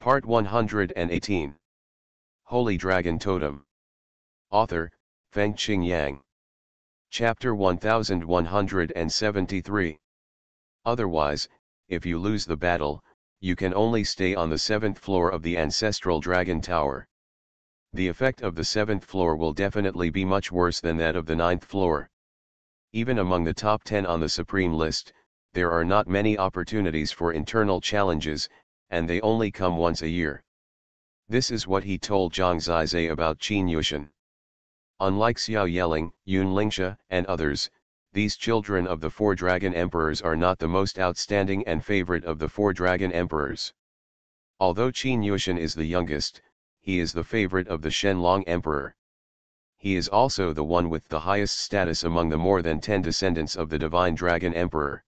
Part 118. Holy Dragon Totem. Author, Fengqing Yang. Chapter 1173. Otherwise, if you lose the battle, you can only stay on the 7th floor of the ancestral dragon tower. The effect of the 7th floor will definitely be much worse than that of the 9th floor. Even among the top 10 on the supreme list, there are not many opportunities for internal challenges, and they only come once a year. This is what he told Zhang Zizai about Qin Yushan. Unlike Xiao Yeling, Yun Lingsha, and others, these children of the 4 dragon emperors are not the most outstanding and favorite of the 4 dragon emperors. Although Qin Yushan is the youngest, he is the favorite of the Shenlong emperor. He is also the one with the highest status among the more than 10 descendants of the divine dragon emperor.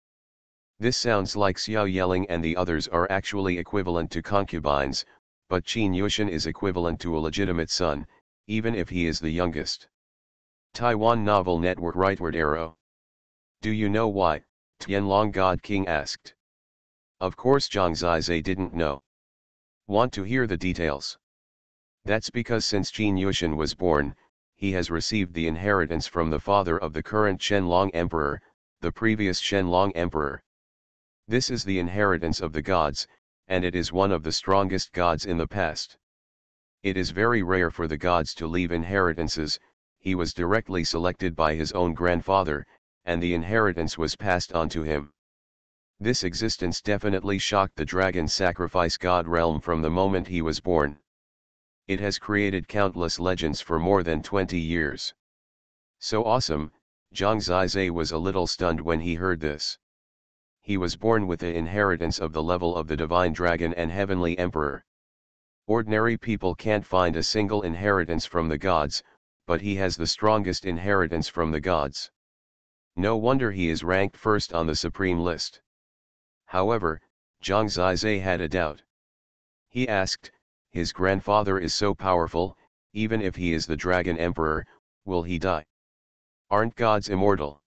This sounds like Xiao Yeling and the others are actually equivalent to concubines, but Qin Yushan is equivalent to a legitimate son, even if he is the youngest. Taiwan Novel Network Rightward Arrow. Do you know why? Tianlong God King asked. Of course Zhang Zizai didn't know. Want to hear the details? That's because since Qin Yushan was born, he has received the inheritance from the father of the current Shenlong emperor, the previous Shenlong emperor. This is the inheritance of the gods, and it is one of the strongest gods in the past. It is very rare for the gods to leave inheritances. He was directly selected by his own grandfather, and the inheritance was passed on to him. This existence definitely shocked the dragon sacrifice god realm from the moment he was born. It has created countless legends for more than 20 years. So awesome, Zhang Zizai was a little stunned when he heard this. He was born with the inheritance of the level of the divine dragon and heavenly emperor. Ordinary people can't find a single inheritance from the gods, but he has the strongest inheritance from the gods. No wonder he is ranked first on the supreme list. However, Zhang Zizai had a doubt. He asked, his grandfather is so powerful, even if he is the dragon emperor, will he die? Aren't gods immortal?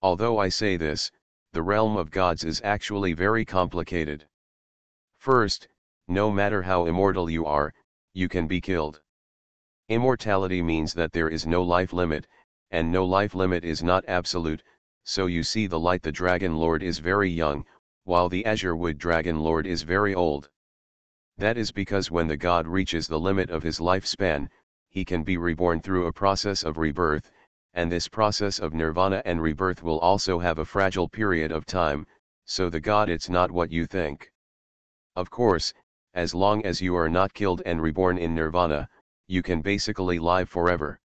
Although I say this, the realm of gods is actually very complicated. First, no matter how immortal you are, you can be killed. Immortality means that there is no life limit, and no life limit is not absolute, so you see the Light the Dragon Lord is very young, while the Azure Wood Dragon Lord is very old. That is because when the god reaches the limit of his lifespan, he can be reborn through a process of rebirth, and this process of nirvana and rebirth will also have a fragile period of time, so the god it's not what you think. Of course, as long as you are not killed and reborn in nirvana, you can basically live forever.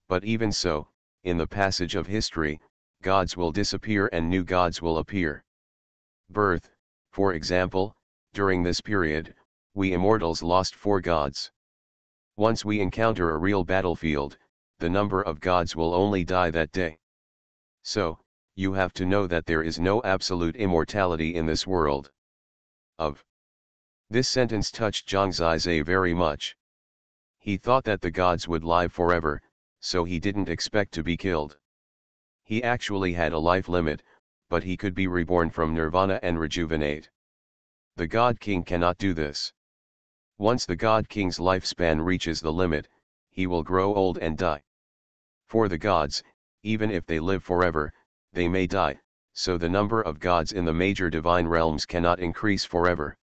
But even so, in the passage of history, gods will disappear and new gods will appear. Birth, for example, during this period, we immortals lost 4 gods. Once we encounter a real battlefield, the number of gods will only die that day. So, you have to know that there is no absolute immortality in this world. This sentence touched Zhang Zizai very much. He thought that the gods would live forever, so he didn't expect to be killed. He actually had a life limit, but he could be reborn from nirvana and rejuvenate. The God King cannot do this. Once the God King's lifespan reaches the limit, he will grow old and die. For the gods, even if they live forever, they may die, so the number of gods in the major divine realms cannot increase forever.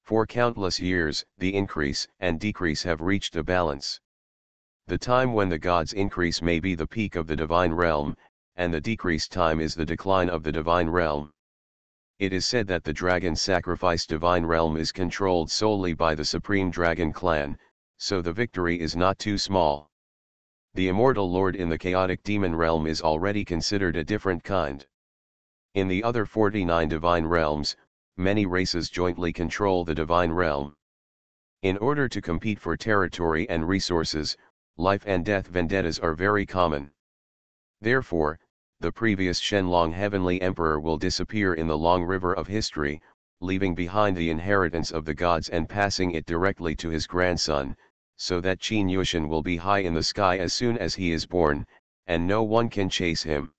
For countless years, the increase and decrease have reached a balance. The time when the gods increase may be the peak of the divine realm, and the decrease time is the decline of the divine realm. It is said that the dragon sacrifice divine realm is controlled solely by the supreme dragon clan, so the victory is not too small. The immortal lord in the chaotic demon realm is already considered a different kind. In the other 49 divine realms, many races jointly control the divine realm. In order to compete for territory and resources, life and death vendettas are very common. Therefore, the previous Shenlong heavenly emperor will disappear in the long river of history, leaving behind the inheritance of the gods and passing it directly to his grandson, so that Qin Yushan will be high in the sky as soon as he is born, and no one can chase him.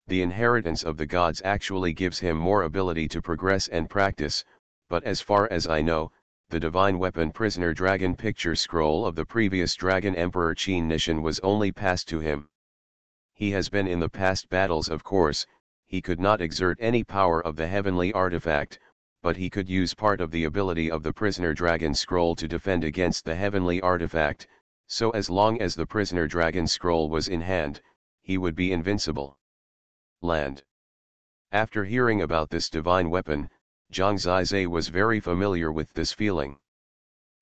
The inheritance of the gods actually gives him more ability to progress and practice, but as far as I know, the divine weapon prisoner dragon picture scroll of the previous dragon emperor Qin Nishan was only passed to him. He has been in the past battles, of course. He could not exert any power of the heavenly artifact, but he could use part of the ability of the prisoner dragon scroll to defend against the heavenly artifact, so as long as the prisoner dragon scroll was in hand, he would be invincible. Land. After hearing about this divine weapon, Zhang Zizai was very familiar with this feeling.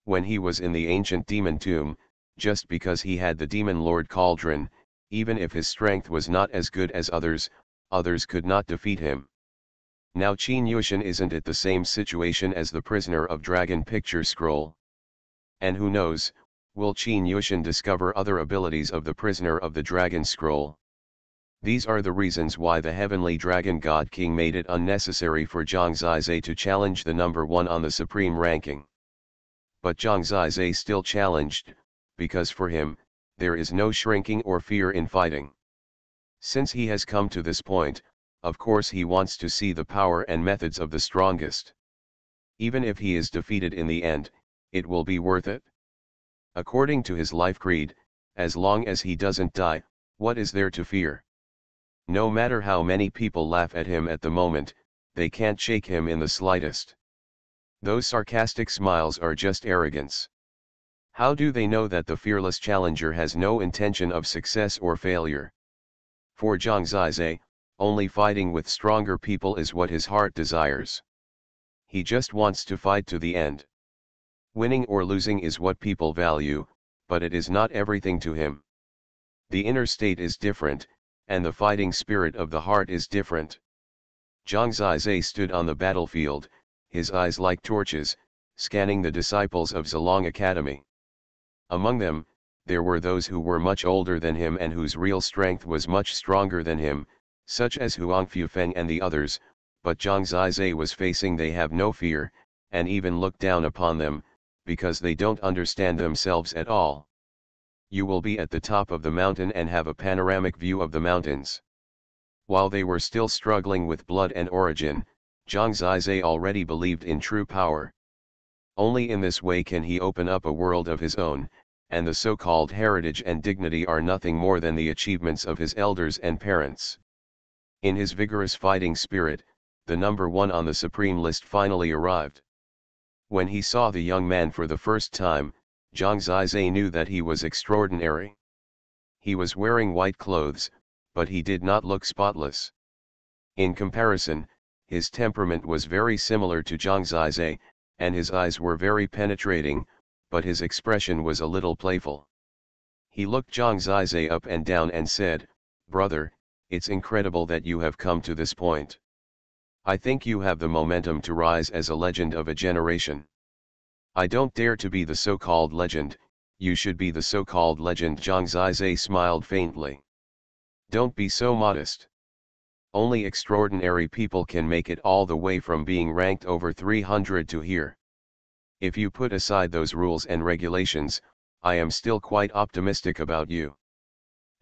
When he was in the ancient demon tomb, just because he had the demon lord cauldron, even if his strength was not as good as others, others could not defeat him. Now Qin Yushan isn't it the same situation as the prisoner of dragon picture scroll? And who knows, will Qin Yushan discover other abilities of the prisoner of the dragon scroll? These are the reasons why the heavenly dragon god king made it unnecessary for Zhang Zizai to challenge the number 1 on the supreme ranking. But Zhang Zizai still challenged, because for him, there is no shrinking or fear in fighting. Since he has come to this point, of course he wants to see the power and methods of the strongest. Even if he is defeated in the end, it will be worth it. According to his life creed, as long as he doesn't die, what is there to fear? No matter how many people laugh at him at the moment, they can't shake him in the slightest. Those sarcastic smiles are just arrogance. How do they know that the fearless challenger has no intention of success or failure? For Zhang Zizai, only fighting with stronger people is what his heart desires. He just wants to fight to the end. Winning or losing is what people value, but it is not everything to him. The inner state is different, and the fighting spirit of the heart is different. Zhang Zizai stood on the battlefield, his eyes like torches, scanning the disciples of Zilong Academy. Among them, there were those who were much older than him and whose real strength was much stronger than him, such as Huang Fufeng and the others, but Zhang Zizai was facing they have no fear, and even look down upon them, because they don't understand themselves at all. You will be at the top of the mountain and have a panoramic view of the mountains. While they were still struggling with blood and origin, Zhang Zizai already believed in true power. Only in this way can he open up a world of his own, and the so-called heritage and dignity are nothing more than the achievements of his elders and parents. In his vigorous fighting spirit, the number 1 on the supreme list finally arrived. When he saw the young man for the first time, Zhang Zizai knew that he was extraordinary. He was wearing white clothes, but he did not look spotless. In comparison, his temperament was very similar to Zhang Zizai, and his eyes were very penetrating, but his expression was a little playful. He looked Zhang Zizai up and down and said, "Brother, it's incredible that you have come to this point. I think you have the momentum to rise as a legend of a generation. I don't dare to be the so-called legend, you should be the so-called legend." Zhang Zizai smiled faintly. Don't be so modest. Only extraordinary people can make it all the way from being ranked over 300 to here. If you put aside those rules and regulations, I am still quite optimistic about you.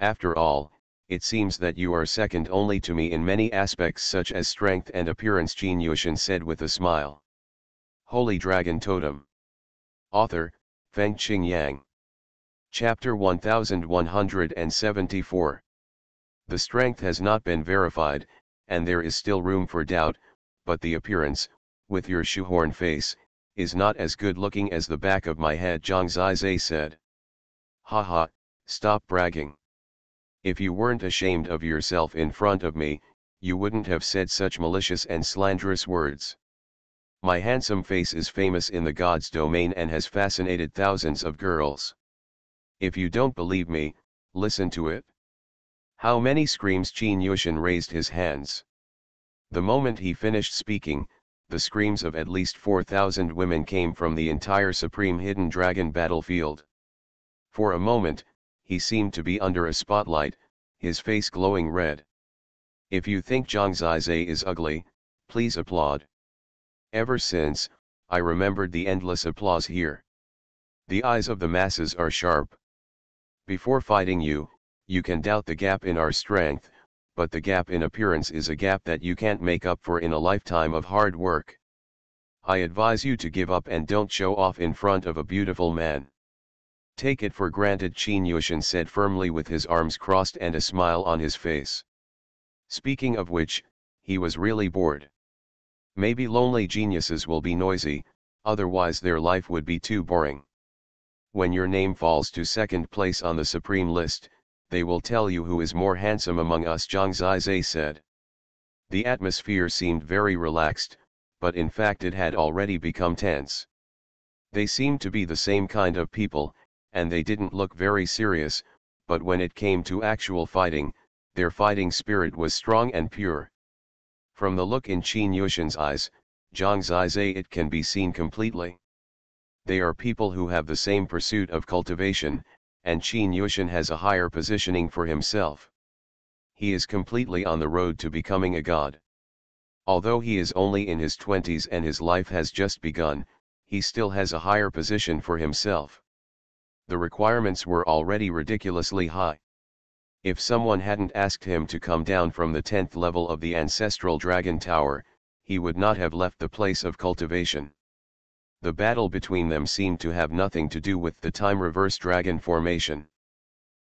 After all, it seems that you are second only to me in many aspects such as strength and appearance, Qin Yushan said with a smile. Holy Dragon Totem. Author, Feng Qingyang. Chapter 1174. The strength has not been verified, and there is still room for doubt, but the appearance, with your shoehorn face, is not as good looking as the back of my head, Zhang Zizai said. Haha, stop bragging. If you weren't ashamed of yourself in front of me, you wouldn't have said such malicious and slanderous words. My handsome face is famous in the gods' domain and has fascinated thousands of girls. If you don't believe me, listen to it. How many screams? Qin Yushan raised his hands. The moment he finished speaking, the screams of at least 4,000 women came from the entire Supreme Hidden Dragon battlefield. For a moment, he seemed to be under a spotlight, his face glowing red. If you think Zhang Zizai is ugly, please applaud. Ever since, I remembered the endless applause here. The eyes of the masses are sharp. Before fighting you, you can doubt the gap in our strength, but the gap in appearance is a gap that you can't make up for in a lifetime of hard work. I advise you to give up and don't show off in front of a beautiful man. Take it for granted, Qin Yushan said firmly with his arms crossed and a smile on his face. Speaking of which, he was really bored. Maybe lonely geniuses will be noisy, otherwise their life would be too boring. When your name falls to second place on the supreme list, they will tell you who is more handsome among us, Zhang Zizai said. The atmosphere seemed very relaxed, but in fact it had already become tense. They seemed to be the same kind of people, and they didn't look very serious, but when it came to actual fighting, their fighting spirit was strong and pure. From the look in Qin Yushan's eyes, Zhang Zizai, it can be seen completely. They are people who have the same pursuit of cultivation, and Qin Yushan has a higher positioning for himself. He is completely on the road to becoming a god. Although he is only in his 20s and his life has just begun, he still has a higher position for himself. The requirements were already ridiculously high. If someone hadn't asked him to come down from the 10th level of the ancestral dragon tower, he would not have left the place of cultivation. The battle between them seemed to have nothing to do with the time reverse dragon formation.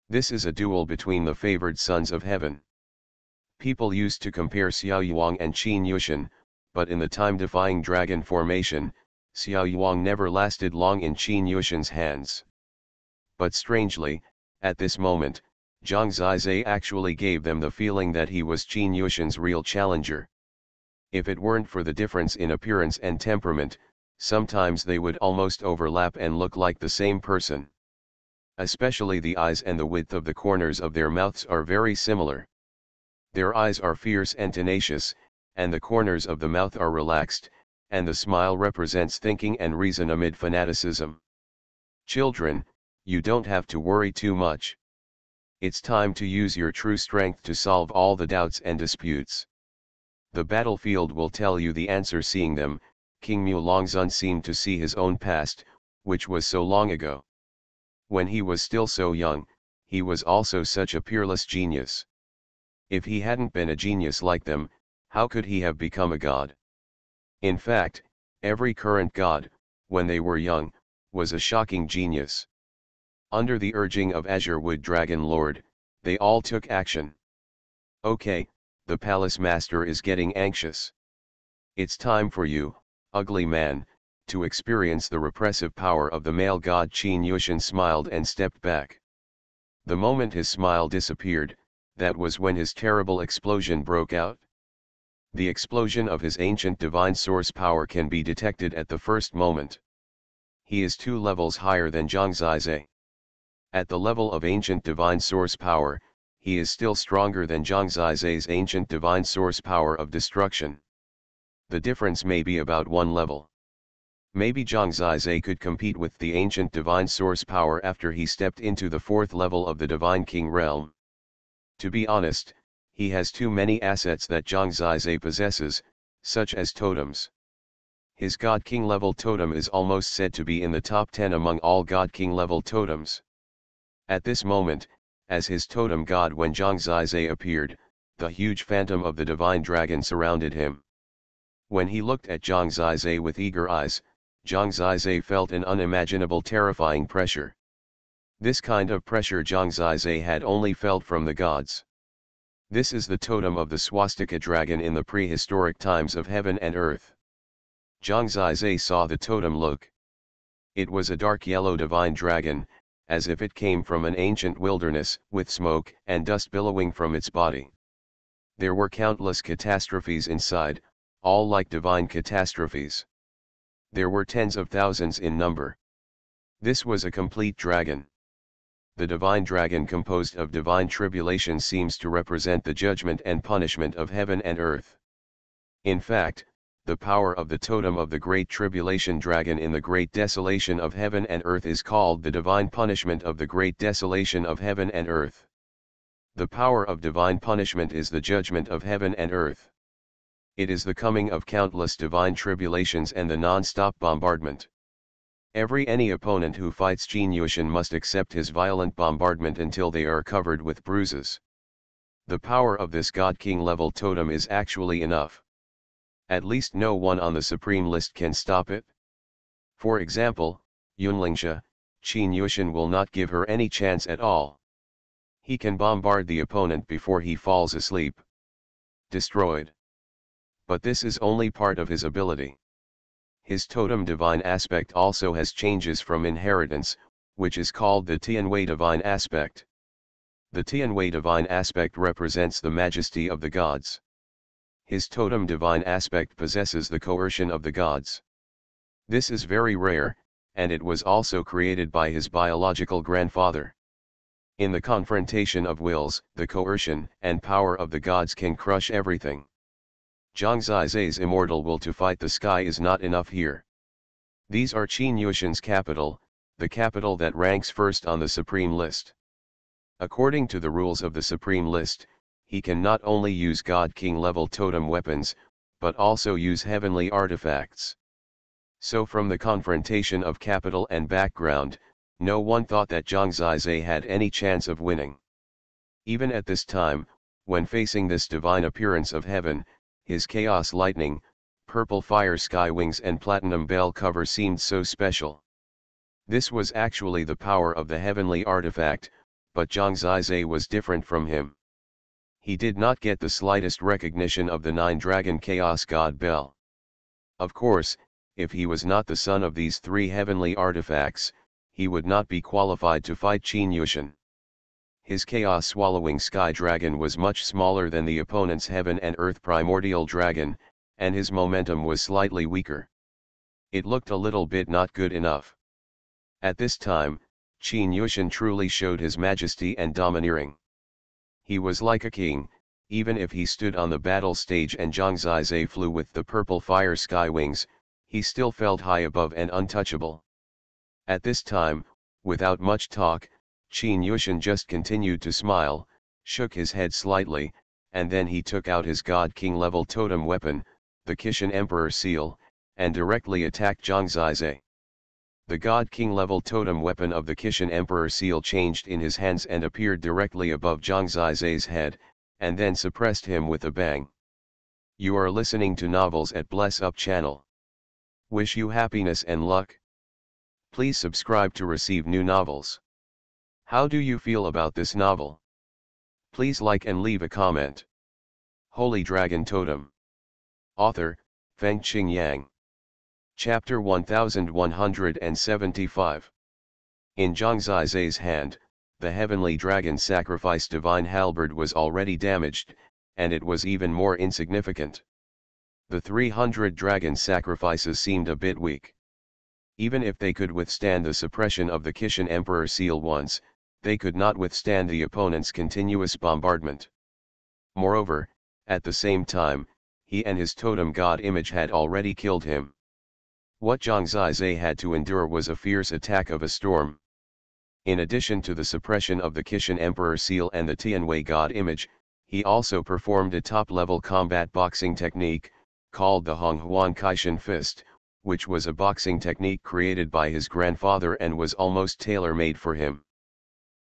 This is a duel between the favored sons of heaven. People used to compare Xuanhuan and Qin Yushan, but in the time-defying dragon formation, Xuanhuan never lasted long in Qin Yushan's hands. But strangely, at this moment, Zhang Zizai actually gave them the feeling that he was Qin Yushan's real challenger. If it weren't for the difference in appearance and temperament, sometimes they would almost overlap and look like the same person. Especially the eyes and the width of the corners of their mouths are very similar. Their eyes are fierce and tenacious, and the corners of the mouth are relaxed, and the smile represents thinking and reason amid fanaticism. Children, you don't have to worry too much. It's time to use your true strength to solve all the doubts and disputes. The battlefield will tell you the answer. Seeing them, King Mulongzun seemed to see his own past, which was so long ago. When he was still so young, he was also such a peerless genius. If he hadn't been a genius like them, how could he have become a god? In fact, every current god, when they were young, was a shocking genius. Under the urging of Azure Wood Dragon Lord, they all took action. Okay, the palace master is getting anxious. It's time for you, ugly man, to experience the repressive power of the male god. Qin Yushan smiled and stepped back. The moment his smile disappeared, that was when his terrible explosion broke out. The explosion of his ancient divine source power can be detected at the first moment. He is 2 levels higher than Zhang Zizai. At the level of ancient divine source power, he is still stronger than Zhang Zizai's ancient divine source power of destruction. The difference may be about 1 level. Maybe Zhang Zizai could compete with the ancient divine source power after he stepped into the 4th level of the Divine King realm. To be honest, he has too many assets that Zhang Zizai possesses, such as totems. His God King level totem is almost said to be in the top 10 among all God King level totems. At this moment, as his totem god when Zhang Zizai appeared, the huge phantom of the divine dragon surrounded him. When he looked at Zhang Zizai with eager eyes, Zhang Zizai felt an unimaginable terrifying pressure. This kind of pressure Zhang Zizai had only felt from the gods. This is the totem of the swastika dragon in the prehistoric times of heaven and earth. Zhang Zizai saw the totem look. It was a dark yellow divine dragon, as if it came from an ancient wilderness, with smoke and dust billowing from its body. There were countless catastrophes inside, all like divine catastrophes. There were tens of thousands in number. This was a complete dragon. The divine dragon composed of divine tribulation seems to represent the judgment and punishment of heaven and earth. In fact, the power of the totem of the great tribulation dragon in the great desolation of heaven and earth is called the divine punishment of the great desolation of heaven and earth. The power of divine punishment is the judgment of heaven and earth. It is the coming of countless divine tribulations and the non-stop bombardment. Any opponent who fights Qin Yushan must accept his violent bombardment until they are covered with bruises. The power of this God King level totem is actually enough. At least no one on the supreme list can stop it. For example, Yunlingsha, Qin Yushin will not give her any chance at all. He can bombard the opponent before he falls asleep. Destroyed. But this is only part of his ability. His totem divine aspect also has changes from inheritance, which is called the Tianwei divine aspect. The Tianwei divine aspect represents the majesty of the gods. His totem divine aspect possesses the coercion of the gods. This is very rare, and it was also created by his biological grandfather. In the confrontation of wills, the coercion and power of the gods can crush everything. Zhang Zizai's immortal will to fight the sky is not enough here. These are Qin Yushin's capital, the capital that ranks first on the supreme list. According to the rules of the supreme list, he can not only use God King level totem weapons, but also use heavenly artifacts. So from the confrontation of capital and background, no one thought that Zhang Zizai had any chance of winning. Even at this time, when facing this divine appearance of heaven, his chaos lightning, purple fire sky wings and platinum bell cover seemed so special. This was actually the power of the heavenly artifact, but Zhang Zizai was different from him. He did not get the slightest recognition of the 9-dragon chaos god bell. Of course, if he was not the son of these 3 heavenly artifacts, he would not be qualified to fight Qin Yushin. His chaos swallowing sky dragon was much smaller than the opponent's heaven and earth primordial dragon, and his momentum was slightly weaker. It looked a little bit not good enough. At this time, Qin Yushin truly showed his majesty and domineering. He was like a king, even if he stood on the battle stage and Zhang Zizai flew with the purple fire sky wings, he still felt high above and untouchable. At this time, without much talk, Qin Yushin just continued to smile, shook his head slightly, and then he took out his God King level totem weapon, the Kishan Emperor seal, and directly attacked Zhang Zizai. The God King level totem weapon of the Kishan Emperor seal changed in his hands and appeared directly above Zhang Zizai's head, and then suppressed him with a bang. You are listening to Novels at Bless Up channel. Wish you happiness and luck. Please subscribe to receive new novels. How do you feel about this novel? Please like and leave a comment. Holy Dragon Totem. Author, Fengqing Yang. Chapter 1175. In Zhang Zizai's hand, the heavenly dragon sacrifice divine halberd was already damaged, and it was even more insignificant. The 300 dragon sacrifices seemed a bit weak. Even if they could withstand the suppression of the Kishan Emperor seal once, they could not withstand the opponent's continuous bombardment. Moreover, at the same time, he and his totem god image had already killed him. What Zhang Zizai had to endure was a fierce attack of a storm. In addition to the suppression of the Kishan Emperor seal and the Tianwei god image, he also performed a top-level combat boxing technique, called the Xuanhuan Kaishan fist, which was a boxing technique created by his grandfather and was almost tailor-made for him.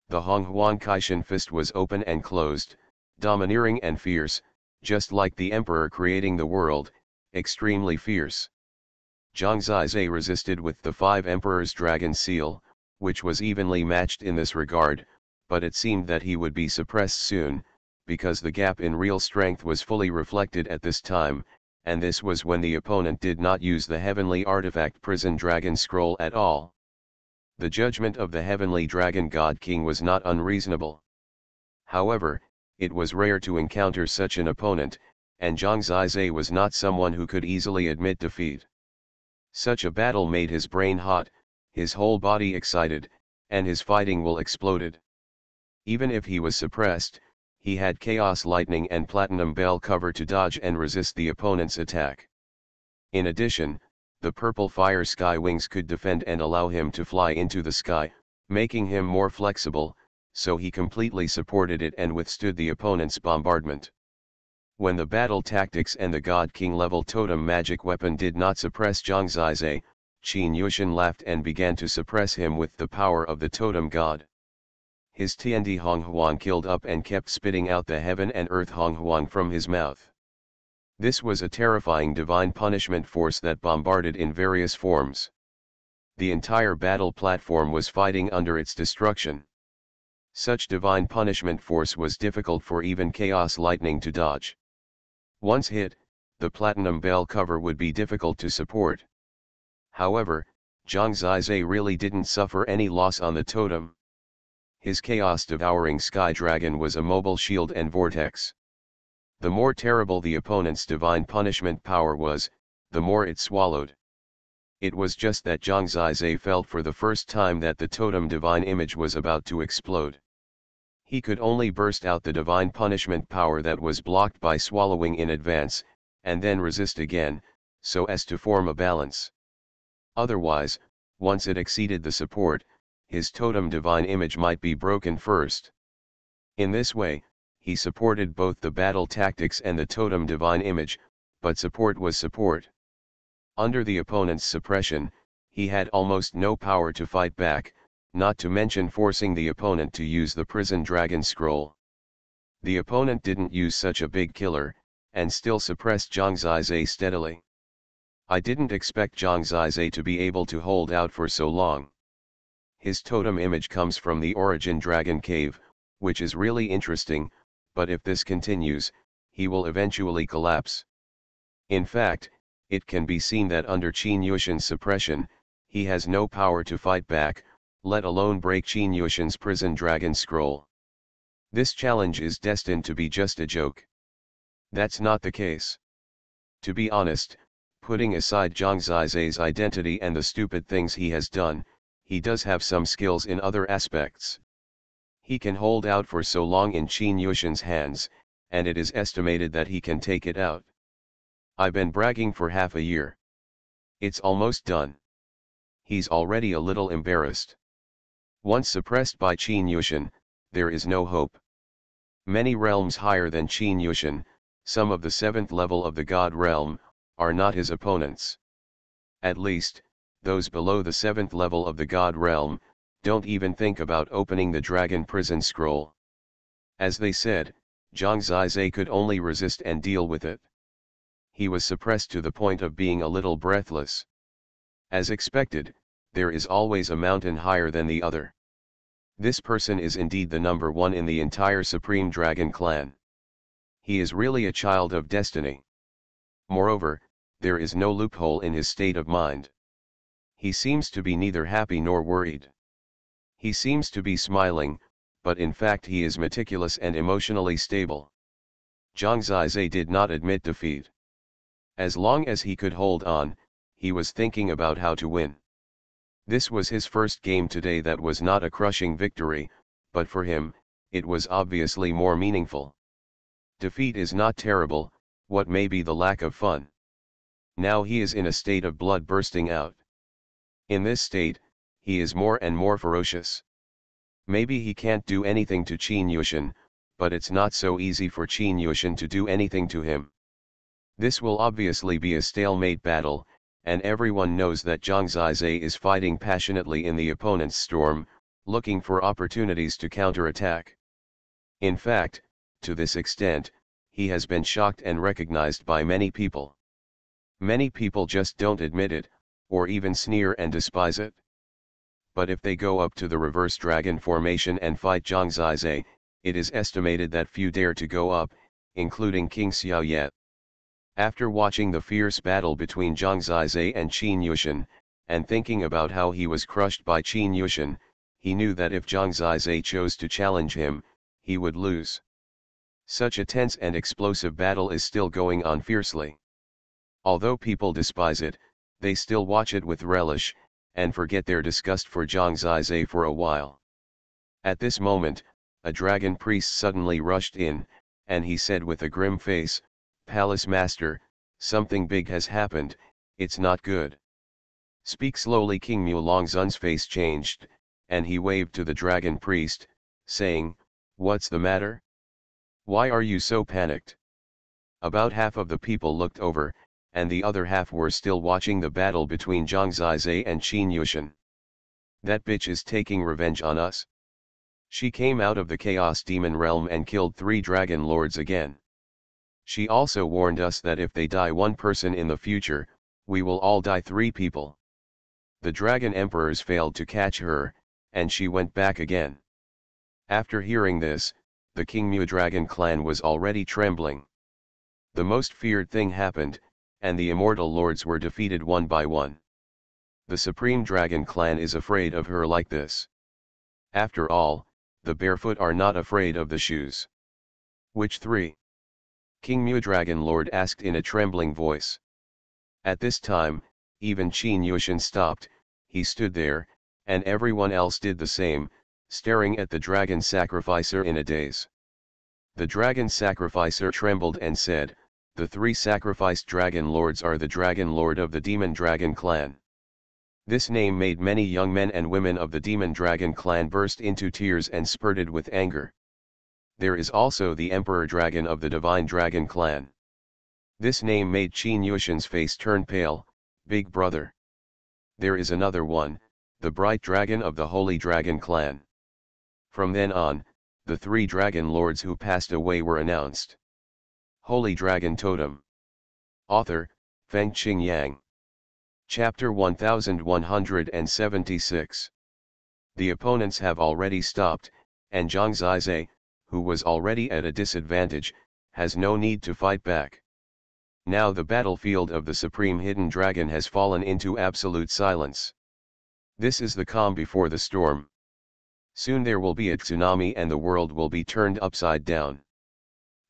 The Xuanhuan Kaishan fist was open and closed, domineering and fierce, just like the emperor creating the world, extremely fierce. Zhang Zizai resisted with the 5 Emperor's Dragon Seal, which was evenly matched in this regard, but it seemed that he would be suppressed soon, because the gap in real strength was fully reflected at this time, and this was when the opponent did not use the heavenly artifact Prison Dragon Scroll at all. The judgment of the heavenly dragon god king was not unreasonable. However, it was rare to encounter such an opponent, and Zhang Zizai was not someone who could easily admit defeat. Such a battle made his brain hot, his whole body excited, and his fighting will exploded. Even if he was suppressed, he had chaos lightning and platinum bell cover to dodge and resist the opponent's attack. In addition, the purple fire sky wings could defend and allow him to fly into the sky, making him more flexible, so he completely supported it and withstood the opponent's bombardment. When the battle tactics and the God King level totem magic weapon did not suppress Zhang Zizai, Qin Yushin laughed and began to suppress him with the power of the totem god. His Tiandi Xuanhuan killed up and kept spitting out the heaven and earth Xuanhuan from his mouth. This was a terrifying divine punishment force that bombarded in various forms. The entire battle platform was fighting under its destruction. Such divine punishment force was difficult for even Chaos Lightning to dodge. Once hit, the platinum bell cover would be difficult to support. However, Zhang Zizai really didn't suffer any loss on the totem. His chaos-devouring sky dragon was a mobile shield and vortex. The more terrible the opponent's divine punishment power was, the more it swallowed. It was just that Zhang Zizai felt for the first time that the totem divine image was about to explode. He could only burst out the divine punishment power that was blocked by swallowing in advance, and then resist again, so as to form a balance. Otherwise, once it exceeded the support, his totem divine image might be broken first. In this way, he supported both the battle tactics and the totem divine image, but support was support. Under the opponent's suppression, he had almost no power to fight back, not to mention forcing the opponent to use the prison dragon scroll. The opponent didn't use such a big killer, and still suppressed Zhang Zizai steadily. I didn't expect Zhang Zizai to be able to hold out for so long. His totem image comes from the Origin Dragon Cave, which is really interesting, but if this continues, he will eventually collapse. In fact, it can be seen that under Qin Yushin's suppression, he has no power to fight back, let alone break Qin Yushin's prison dragon scroll. This challenge is destined to be just a joke. That's not the case. To be honest, putting aside Zhang Zizai's identity and the stupid things he has done, he does have some skills in other aspects. He can hold out for so long in Qin Yushin's hands, and it is estimated that he can take it out. I've been bragging for half a year. It's almost done. He's already a little embarrassed. Once suppressed by Qin Yushin, there is no hope. Many realms higher than Qin Yushin, some of the 7th level of the God realm, are not his opponents. At least, those below the 7th level of the God realm, don't even think about opening the dragon prison scroll. As they said, Zhang Zizai could only resist and deal with it. He was suppressed to the point of being a little breathless. As expected, there is always a mountain higher than the other. This person is indeed the number one in the entire Supreme Dragon clan. He is really a child of destiny. Moreover, there is no loophole in his state of mind. He seems to be neither happy nor worried. He seems to be smiling, but in fact he is meticulous and emotionally stable. Zhang Zizai did not admit defeat. As long as he could hold on, he was thinking about how to win. This was his first game today that was not a crushing victory, but for him, it was obviously more meaningful. Defeat is not terrible, what may be the lack of fun. Now he is in a state of blood bursting out. In this state, he is more and more ferocious. Maybe he can't do anything to Qin Yushin, but it's not so easy for Qin Yushin to do anything to him. This will obviously be a stalemate battle, and everyone knows that Zhang Zizai is fighting passionately in the opponent's storm, looking for opportunities to counterattack. In fact, to this extent, he has been shocked and recognized by many people. Many people just don't admit it, or even sneer and despise it. But if they go up to the reverse dragon formation and fight Zhang Zizai, it is estimated that few dare to go up, including King Xiaoye. After watching the fierce battle between Zhang Zizai and Qin Yushin, and thinking about how he was crushed by Qin Yushin, he knew that if Zhang Zizai chose to challenge him, he would lose. Such a tense and explosive battle is still going on fiercely. Although people despise it, they still watch it with relish, and forget their disgust for Zhang Zizai for a while. At this moment, a dragon priest suddenly rushed in, and he said with a grim face, "Palace Master, something big has happened, it's not good." Speak slowly. King Mulongzun's face changed, and he waved to the dragon priest, saying, "What's the matter? Why are you so panicked?" About half of the people looked over, and the other half were still watching the battle between Zhang Zizai and Qin Yushin. "That bitch is taking revenge on us. She came out of the Chaos Demon realm and killed 3 dragon lords again. She also warned us that if they die one person in the future, we will all die 3 people. The dragon emperors failed to catch her, and she went back again. After hearing this, the King Mu Dragon clan was already trembling. The most feared thing happened, and the immortal lords were defeated one by one. The Supreme Dragon clan is afraid of her like this. After all, the barefoot are not afraid of the shoes. Which 3? King Mu Dragon Lord asked in a trembling voice. At this time, even Qin Yushin stopped. He stood there, and everyone else did the same, staring at the dragon sacrificer in a daze. The dragon sacrificer trembled and said, "The 3 sacrificed dragon lords are the dragon lord of the demon dragon clan." This name made many young men and women of the demon dragon clan burst into tears and spurted with anger. There is also the emperor dragon of the divine dragon clan. This name made Qin Yushin's face turn pale. Big brother. There is another one, the bright dragon of the holy dragon clan. From then on, the 3 dragon lords who passed away were announced. Holy Dragon Totem. Author, Feng Qing Yang. Chapter 1176. The opponents have already stopped, and Zhang Zizai, who was already at a disadvantage, has no need to fight back. Now the battlefield of the Supreme Hidden Dragon has fallen into absolute silence. This is the calm before the storm. Soon there will be a tsunami and the world will be turned upside down.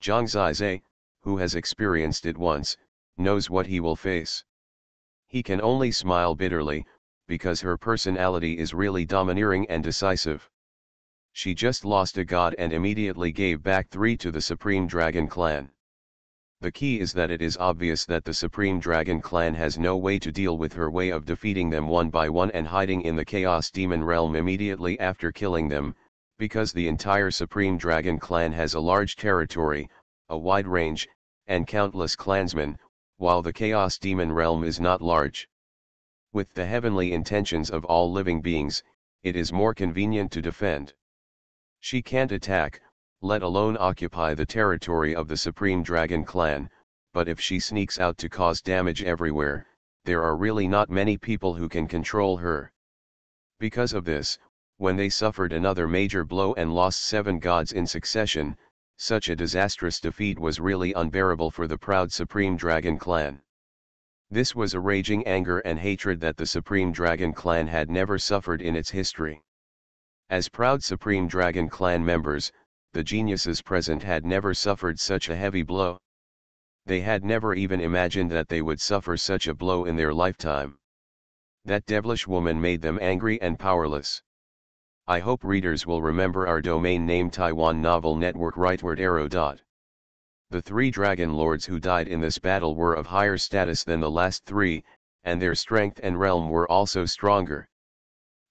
Zhang Zizai, who has experienced it once, knows what he will face. He can only smile bitterly, because her personality is really domineering and decisive. She just lost a god and immediately gave back 3 to the Supreme Dragon clan. The key is that it is obvious that the Supreme Dragon clan has no way to deal with her way of defeating them one by one and hiding in the Chaos Demon realm immediately after killing them, because the entire Supreme Dragon clan has a large territory, a wide range, and countless clansmen, while the Chaos Demon realm is not large. With the heavenly intentions of all living beings, it is more convenient to defend. She can't attack, let alone occupy the territory of the Supreme Dragon clan, but if she sneaks out to cause damage everywhere, there are really not many people who can control her. Because of this, when they suffered another major blow and lost 7 gods in succession, such a disastrous defeat was really unbearable for the proud Supreme Dragon clan. This was a raging anger and hatred that the Supreme Dragon clan had never suffered in its history. As proud Supreme Dragon clan members, the geniuses present had never suffered such a heavy blow. They had never even imagined that they would suffer such a blow in their lifetime. That devilish woman made them angry and powerless. I hope readers will remember our domain name Taiwan Novel Network rightward arrow. The 3 dragon lords who died in this battle were of higher status than the last 3, and their strength and realm were also stronger.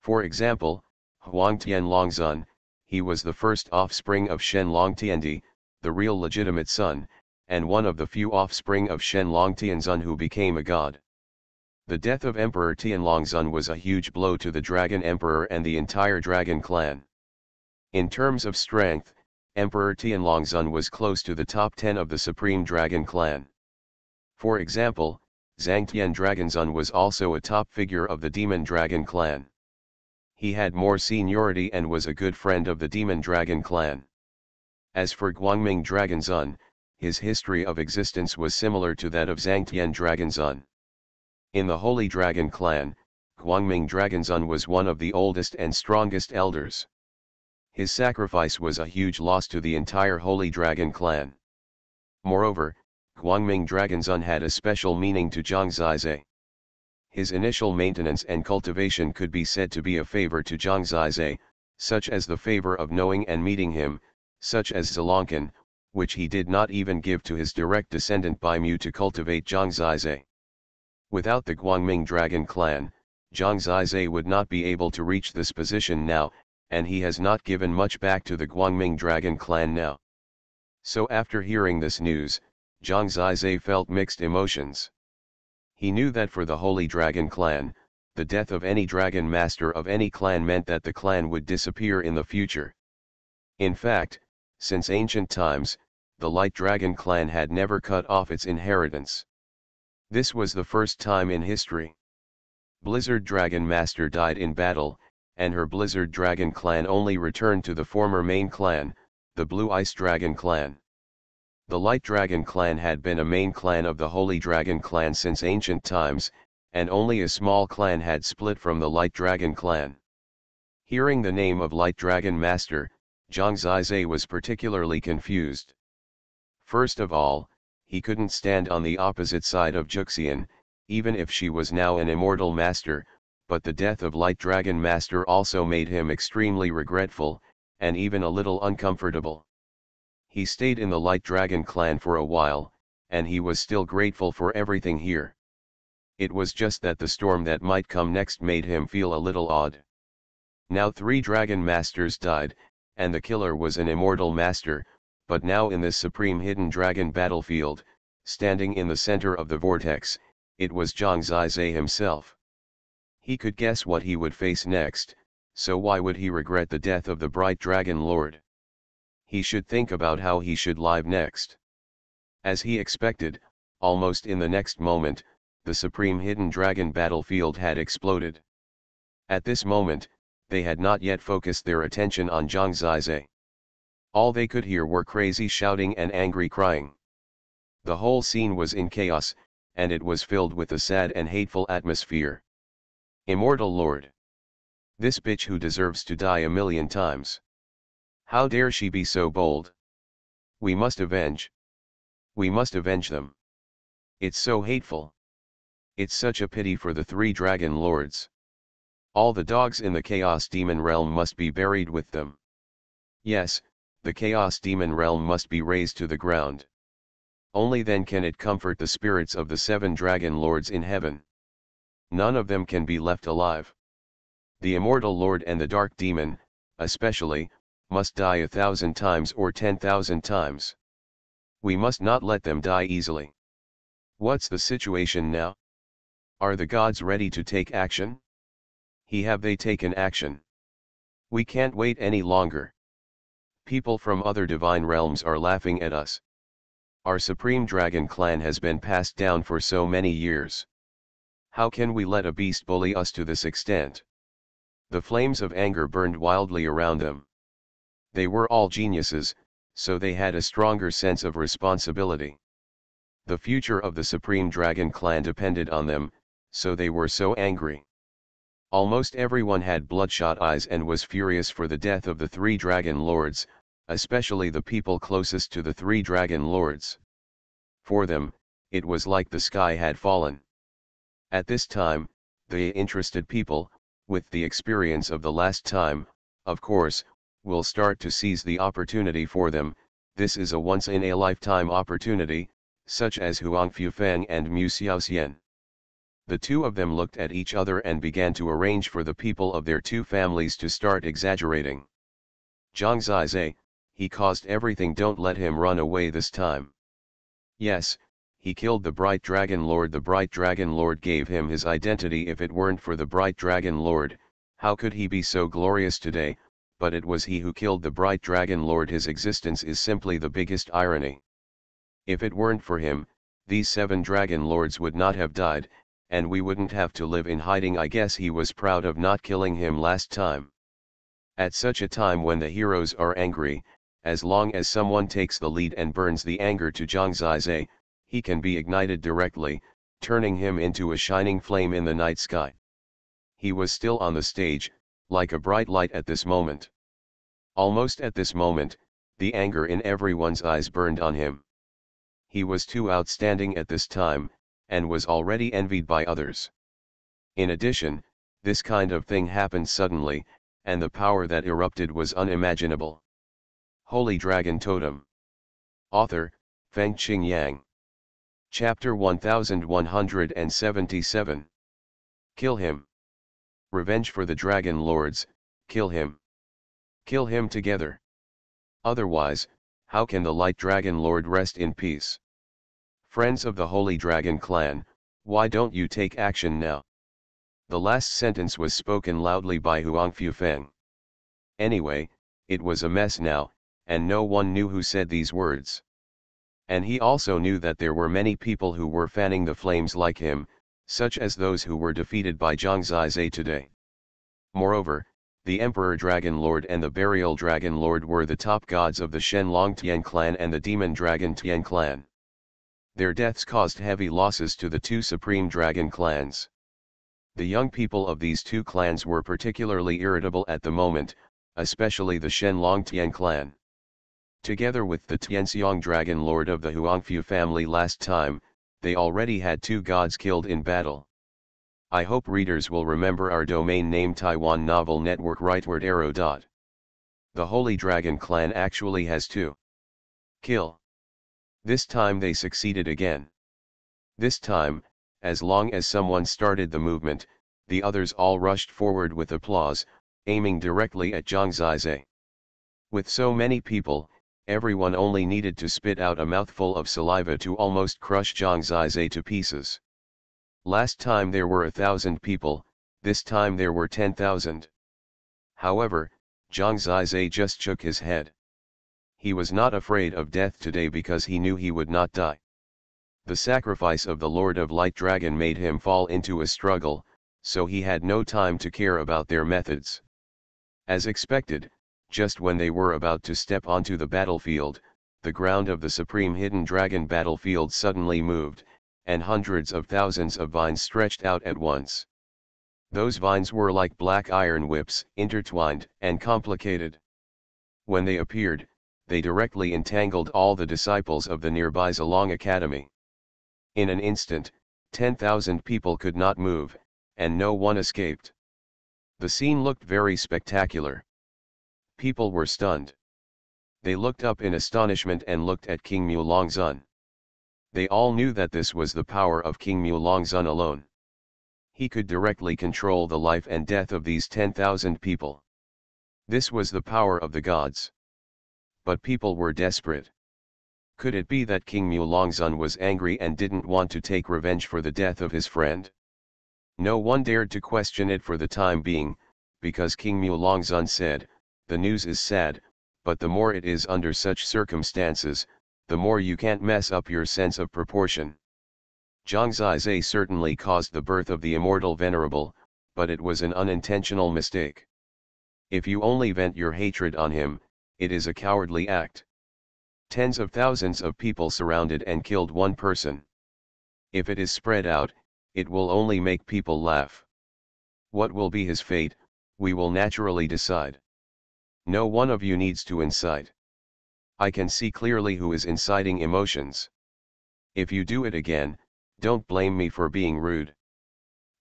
For example, Huang Tianlongzun, he was the first offspring of Shen Longtiandi, the real legitimate son, and one of the few offspring of Shen Longtianzun who became a god. The death of Emperor Tianlongzun was a huge blow to the Dragon Emperor and the entire Dragon clan. In terms of strength, Emperor Tianlongzun was close to the top 10 of the Supreme Dragon clan. For example, Zhangtian Dragonzun was also a top figure of the Demon Dragon clan. He had more seniority and was a good friend of the Demon Dragon clan. As for Guangming Dragonzun, his history of existence was similar to that of Zhangtian Dragonzun. In the Holy Dragon clan, Guangming Dragonzun was one of the oldest and strongest elders. His sacrifice was a huge loss to the entire Holy Dragon clan. Moreover, Guangming Dragonzun had a special meaning to Zhang Zizai. His initial maintenance and cultivation could be said to be a favor to Zhang Zizai, such as the favor of knowing and meeting him, such as Zilongkan, which he did not even give to his direct descendant Bai Mu to cultivate Zhang Zizai. Without the Guangming Dragon clan, Zhang Zizai would not be able to reach this position now, and he has not given much back to the Guangming Dragon clan now. So after hearing this news, Zhang Zizai felt mixed emotions. He knew that for the Holy Dragon clan, the death of any dragon master of any clan meant that the clan would disappear in the future. In fact, since ancient times, the Light Dragon clan had never cut off its inheritance. This was the first time in history. Blizzard Dragon Master died in battle, and her Blizzard Dragon clan only returned to the former main clan, the Blue Ice Dragon clan. The Light Dragon clan had been a main clan of the Holy Dragon clan since ancient times, and only a small clan had split from the Light Dragon clan. Hearing the name of Light Dragon Master, Zhang Zizai was particularly confused. First of all, he couldn't stand on the opposite side of Juxian, even if she was now an immortal master, but the death of Light Dragon Master also made him extremely regretful, and even a little uncomfortable. He stayed in the Light Dragon clan for a while, and he was still grateful for everything here. It was just that the storm that might come next made him feel a little odd. Now 3 Dragon Masters died, and the killer was an immortal master, but now in this supreme hidden dragon battlefield, standing in the center of the vortex, it was Zhang Zizai himself. He could guess what he would face next, so why would he regret the death of the bright dragon lord? He should think about how he should live next. As he expected, almost in the next moment, the supreme hidden dragon battlefield had exploded. At this moment, they had not yet focused their attention on Zhang Zizai. All they could hear were crazy shouting and angry crying. The whole scene was in chaos, and it was filled with a sad and hateful atmosphere. Immortal Lord! This bitch who deserves to die a million times. How dare she be so bold? We must avenge. We must avenge them. It's so hateful. It's such a pity for the 3 dragon lords. All the dogs in the Chaos Demon realm must be buried with them. Yes, the Chaos Demon realm must be razed to the ground. Only then can it comfort the spirits of the 7 dragon lords in heaven. None of them can be left alive. The Immortal Lord and the Dark Demon, especially, must die 1,000 times or 10,000 times. We must not let them die easily. What's the situation now? Are the gods ready to take action? Have they taken action? We can't wait any longer. People from other divine realms are laughing at us. Our Supreme Dragon clan has been passed down for so many years. How can we let a beast bully us to this extent? The flames of anger burned wildly around them. They were all geniuses, so they had a stronger sense of responsibility. The future of the Supreme Dragon clan depended on them, so they were so angry. Almost everyone had bloodshot eyes and was furious for the death of the 3 dragon lords, especially the people closest to the 3 dragon lords. For them, it was like the sky had fallen. At this time, the interested people, with the experience of the last time, of course, will start to seize the opportunity for them. This is a once-in-a-lifetime opportunity, such as Huang Fufeng and Mu Xiaoxian. The 2 of them looked at each other and began to arrange for the people of their 2 families to start exaggerating. Zhang Zizai, he caused everything, don't let him run away this time. Yes, he killed the Bright Dragon Lord. The Bright Dragon Lord gave him his identity. If it weren't for the Bright Dragon Lord, how could he be so glorious today? But it was he who killed the Bright Dragon Lord. His existence is simply the biggest irony. If it weren't for him, these 7 dragon lords would not have died, and we wouldn't have to live in hiding. I guess he was proud of not killing him last time. At such a time when the heroes are angry, as long as someone takes the lead and burns the anger to Zhang Zizai, he can be ignited directly, turning him into a shining flame in the night sky. He was still on the stage, like a bright light at this moment. Almost at this moment, the anger in everyone's eyes burned on him. He was too outstanding at this time, and was already envied by others. In addition, this kind of thing happened suddenly, and the power that erupted was unimaginable. Holy Dragon Totem. Author, Feng Qing Yang. Chapter 1177. Kill him. Revenge for the Dragon Lords, kill him. Kill him together. Otherwise, how can the Light Dragon Lord rest in peace? Friends of the Holy Dragon clan, why don't you take action now? The last sentence was spoken loudly by Huang Fufeng. Anyway, it was a mess now, and no one knew who said these words. And he also knew that there were many people who were fanning the flames like him, such as those who were defeated by Zhang Zizai today. Moreover, the Emperor Dragon Lord and the Burial Dragon Lord were the top gods of the Shenlong Tian clan and the Demon Dragon Tian clan. Their deaths caused heavy losses to the two supreme dragon clans. The young people of these two clans were particularly irritable at the moment, especially the Shenlong Tian clan. Together with the Tianxiang Dragon Lord of the Huangfu family last time, they already had two gods killed in battle. I hope readers will remember our domain name Taiwan Novel Network rightward arrow. The Holy Dragon clan actually has two. Kill. This time they succeeded again. This time, as long as someone started the movement, the others all rushed forward with applause, aiming directly at Zhang Zizai. With so many people, everyone only needed to spit out a mouthful of saliva to almost crush Zhang Zizai to pieces. Last time there were 1,000 people, this time there were 10,000. However, Zhang Zizai just shook his head. He was not afraid of death today because he knew he would not die. The sacrifice of the Lord of Light Dragon made him fall into a struggle, so he had no time to care about their methods. As expected, just when they were about to step onto the battlefield, the ground of the Supreme Hidden Dragon battlefield suddenly moved, and hundreds of thousands of vines stretched out at once. Those vines were like black iron whips, intertwined and complicated. When they appeared, they directly entangled all the disciples of the nearby Zilong Academy. In an instant, 10,000 people could not move, and no one escaped. The scene looked very spectacular. People were stunned. They looked up in astonishment and looked at King Mulongzun. They all knew that this was the power of King Mulongzun alone. He could directly control the life and death of these 10,000 people. This was the power of the gods. But people were desperate. Could it be that King Mulongzun was angry and didn't want to take revenge for the death of his friend? No one dared to question it for the time being, because King Mulongzun said, "The news is sad, but the more it is under such circumstances, the more you can't mess up your sense of proportion." Zhang Zizai certainly caused the birth of the immortal venerable, but it was an unintentional mistake. If you only vent your hatred on him, it is a cowardly act. Tens of thousands of people surrounded and killed one person. If it is spread out, it will only make people laugh. What will be his fate, we will naturally decide. No one of you needs to incite. I can see clearly who is inciting emotions. If you do it again, don't blame me for being rude.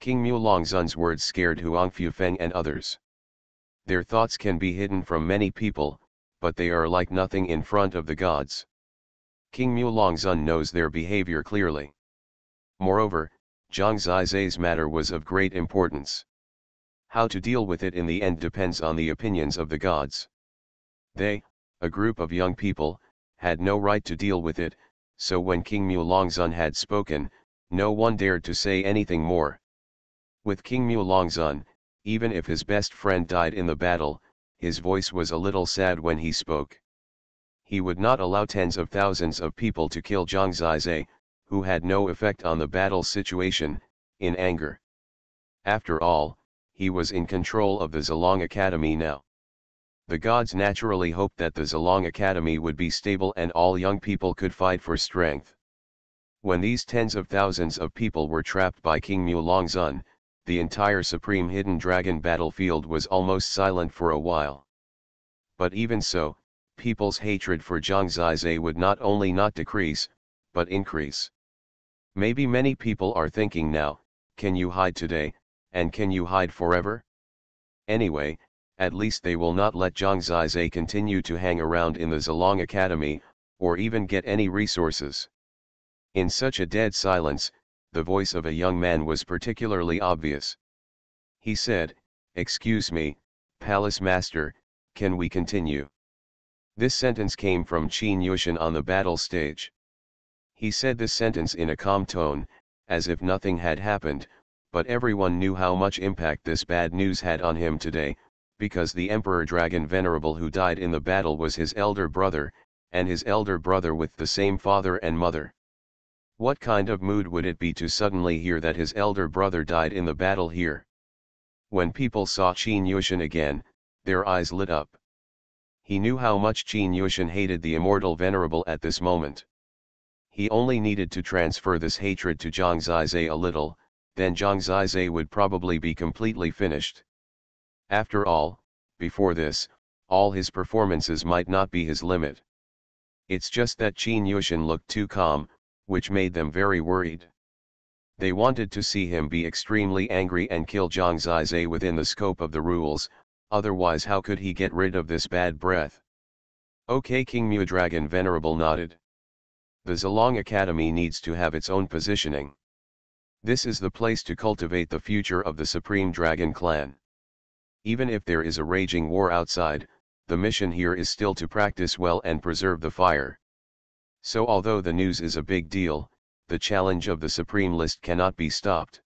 King Mulongzun's words scared Huangfu Feng and others. Their thoughts can be hidden from many people, but they are like nothing in front of the gods. King Mulongzun knows their behavior clearly. Moreover, Zhang Zizai's matter was of great importance. How to deal with it in the end depends on the opinions of the gods. They, a group of young people, had no right to deal with it, so when King Mulongzun had spoken, no one dared to say anything more. With King Mulongzun, even if his best friend died in the battle, his voice was a little sad when he spoke. He would not allow tens of thousands of people to kill Zhang Zizai, who had no effect on the battle situation, in anger. After all, he was in control of the Zilong Academy now. The gods naturally hoped that the Zilong Academy would be stable and all young people could fight for strength. When these tens of thousands of people were trapped by King Mulongzun, the entire Supreme Hidden Dragon battlefield was almost silent for a while. But even so, people's hatred for Zhang Zizai would not only not decrease, but increase. Maybe many people are thinking now, can you hide today, and can you hide forever? Anyway, at least they will not let Zhang Zizai continue to hang around in the Zilong Academy, or even get any resources. In such a dead silence, the voice of a young man was particularly obvious. He said, "Excuse me, Palace Master, can we continue?" This sentence came from Qin Yushin on the battle stage. He said this sentence in a calm tone, as if nothing had happened, but everyone knew how much impact this bad news had on him today, because the Emperor Dragon Venerable who died in the battle was his elder brother, and his elder brother with the same father and mother. What kind of mood would it be to suddenly hear that his elder brother died in the battle here? When people saw Qin Yushan again, their eyes lit up. He knew how much Qin Yushan hated the immortal venerable at this moment. He only needed to transfer this hatred to Zhang Zizai a little, then Zhang Zizai would probably be completely finished. After all, before this, all his performances might not be his limit. It's just that Qin Yushan looked too calm, which made them very worried. They wanted to see him be extremely angry and kill Zhang Zizai within the scope of the rules, otherwise how could he get rid of this bad breath? Okay, King Mudragon Venerable nodded. The Zilong Academy needs to have its own positioning. This is the place to cultivate the future of the Supreme Dragon Clan. Even if there is a raging war outside, the mission here is still to practice well and preserve the fire. So although the news is a big deal, the challenge of the Supreme List cannot be stopped.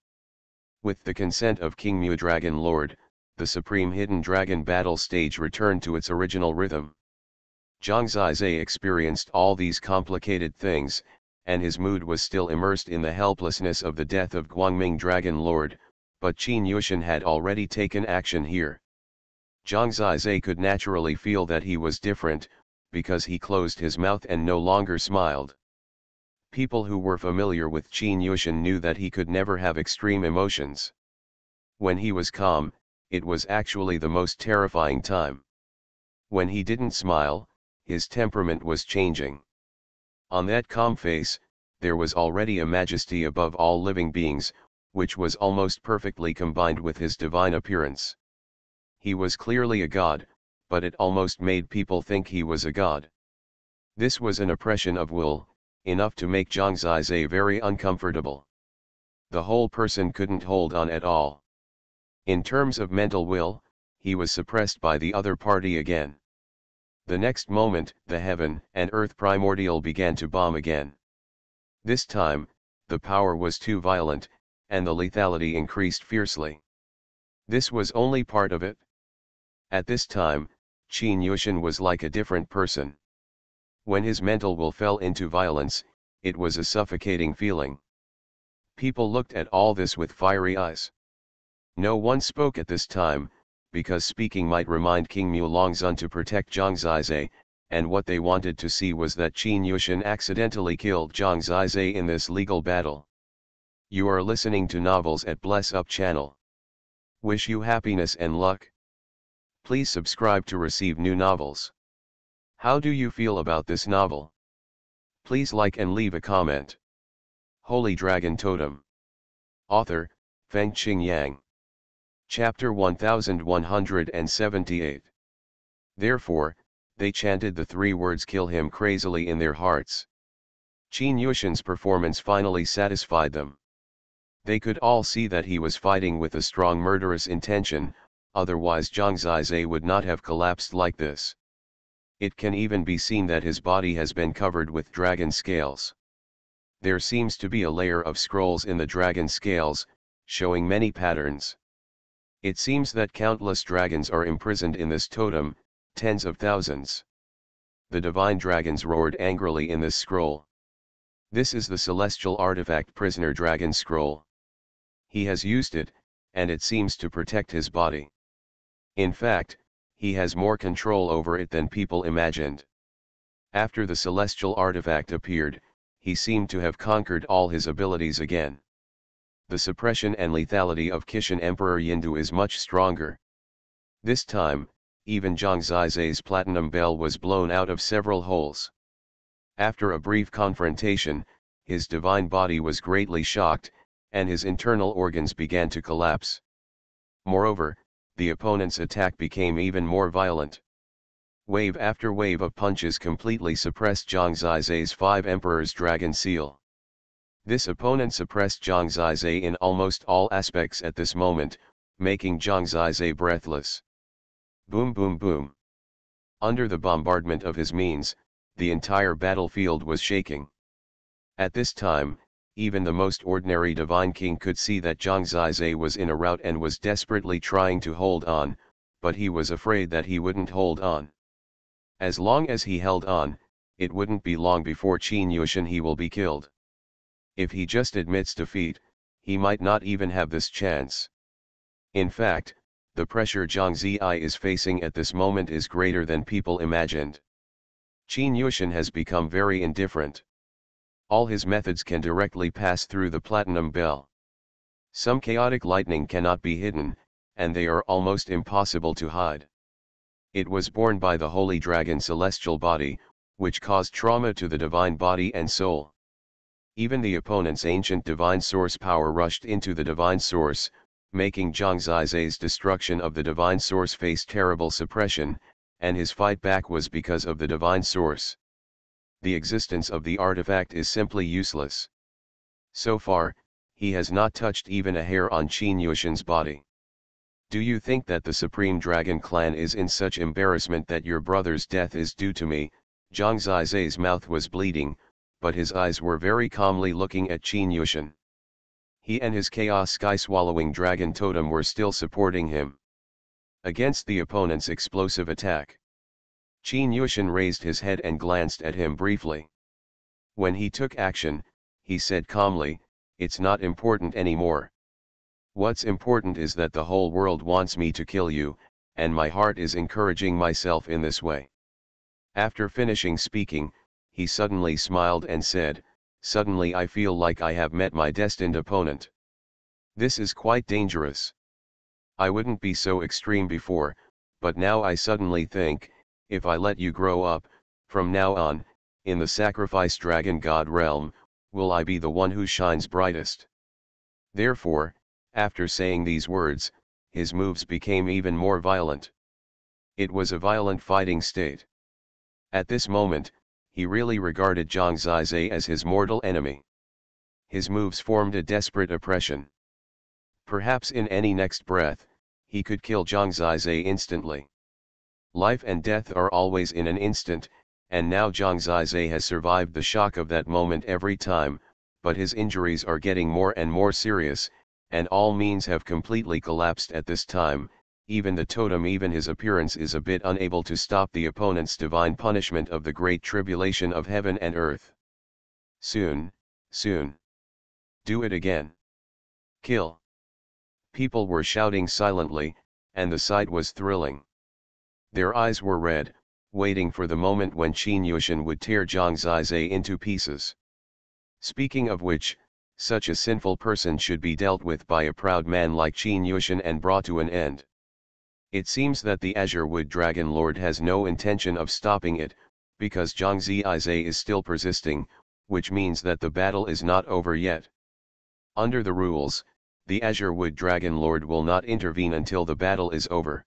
With the consent of King Mudragon Lord, the Supreme Hidden Dragon battle stage returned to its original rhythm. Zhang Zizai experienced all these complicated things, and his mood was still immersed in the helplessness of the death of Guangming Dragon Lord, but Qin Yushan had already taken action here. Zhang Zizai could naturally feel that he was different, because he closed his mouth and no longer smiled. People who were familiar with Qin Yushan knew that he could never have extreme emotions. When he was calm, it was actually the most terrifying time. When he didn't smile, his temperament was changing. On that calm face, there was already a majesty above all living beings, which was almost perfectly combined with his divine appearance. He was clearly a god, but it almost made people think he was a god. This was an oppression of will, enough to make Zhang Zizai very uncomfortable. The whole person couldn't hold on at all. In terms of mental will, he was suppressed by the other party again. The next moment, the heaven and earth primordial began to bomb again. This time, the power was too violent, and the lethality increased fiercely. This was only part of it. At this time, Qin Yushan was like a different person. When his mental will fell into violence, it was a suffocating feeling. People looked at all this with fiery eyes. No one spoke at this time, because speaking might remind King Mulongzun to protect Zhang Zizai, and what they wanted to see was that Qin Yushan accidentally killed Zhang Zizai in this legal battle. You are listening to Novels at Bless Up channel. Wish you happiness and luck. Please subscribe to receive new novels. How do you feel about this novel? Please like and leave a comment. Holy Dragon Totem. Author, Feng Qing Yang. Chapter 1178. Therefore, they chanted the 3 words "kill him" crazily in their hearts. Qin Yushan's performance finally satisfied them. They could all see that he was fighting with a strong murderous intention, otherwise Zhang Zizai would not have collapsed like this. It can even be seen that his body has been covered with dragon scales. There seems to be a layer of scrolls in the dragon scales, showing many patterns. It seems that countless dragons are imprisoned in this totem, tens of thousands. The divine dragons roared angrily in this scroll. This is the celestial artifact prisoner dragon scroll. He has used it, and it seems to protect his body. In fact, he has more control over it than people imagined. After the celestial artifact appeared, he seemed to have conquered all his abilities again. The suppression and lethality of Kishan Emperor Yindu is much stronger. This time, even Zhang Zizai's platinum bell was blown out of several holes. After a brief confrontation, his divine body was greatly shocked, and his internal organs began to collapse. Moreover, the opponent's attack became even more violent. Wave after wave of punches completely suppressed Zhang Zizai's 5 Emperor's Dragon Seal. This opponent suppressed Zhang Zizai in almost all aspects at this moment, making Zhang Zizai breathless. Boom boom boom. Under the bombardment of his means, the entire battlefield was shaking. At this time, even the most ordinary divine king could see that Zhang Zizai was in a rout and was desperately trying to hold on, but he was afraid that he wouldn't hold on. As long as he held on, it wouldn't be long before Qin Yushin he will be killed. If he just admits defeat, he might not even have this chance. In fact, the pressure Zhang Ziyi is facing at this moment is greater than people imagined. Qin Yushin has become very indifferent. All his methods can directly pass through the platinum bell. Some chaotic lightning cannot be hidden, and they are almost impossible to hide. It was born by the holy dragon celestial body, which caused trauma to the divine body and soul. Even the opponent's ancient divine source power rushed into the divine source, making Zhang Zizai's destruction of the divine source face terrible suppression, and his fight back was because of the divine source. The existence of the artifact is simply useless. So far, he has not touched even a hair on Qin Yushin's body. Do you think that the Supreme Dragon Clan is in such embarrassment that your brother's death is due to me? Zhang Zizai's mouth was bleeding, but his eyes were very calmly looking at Qin Yushin. He and his chaos sky-swallowing dragon totem were still supporting him against the opponent's explosive attack. Qin Yushin raised his head and glanced at him briefly. When he took action, he said calmly, "It's not important anymore. What's important is that the whole world wants me to kill you, and my heart is encouraging myself in this way." After finishing speaking, he suddenly smiled and said, "Suddenly I feel like I have met my destined opponent. This is quite dangerous. I wouldn't be so extreme before, but now I suddenly think, if I let you grow up, from now on, in the sacrifice dragon god realm, will I be the one who shines brightest?" Therefore, after saying these words, his moves became even more violent. It was a violent fighting state. At this moment, he really regarded Zhang Zizai as his mortal enemy. His moves formed a desperate oppression. Perhaps in any next breath, he could kill Zhang Zizai instantly. Life and death are always in an instant, and now Zhang Zizai has survived the shock of that moment every time, but his injuries are getting more and more serious, and all means have completely collapsed at this time. Even the totem, even his appearance is a bit unable to stop the opponent's divine punishment of the great tribulation of heaven and earth. Soon, soon. Do it again. Kill. People were shouting silently, and the sight was thrilling. Their eyes were red, waiting for the moment when Qin Yushin would tear Zhang Zizai into pieces. Speaking of which, such a sinful person should be dealt with by a proud man like Qin Yushin and brought to an end. It seems that the Azure Wood Dragon Lord has no intention of stopping it, because Zhang Zizai is still persisting, which means that the battle is not over yet. Under the rules, the Azure Wood Dragon Lord will not intervene until the battle is over.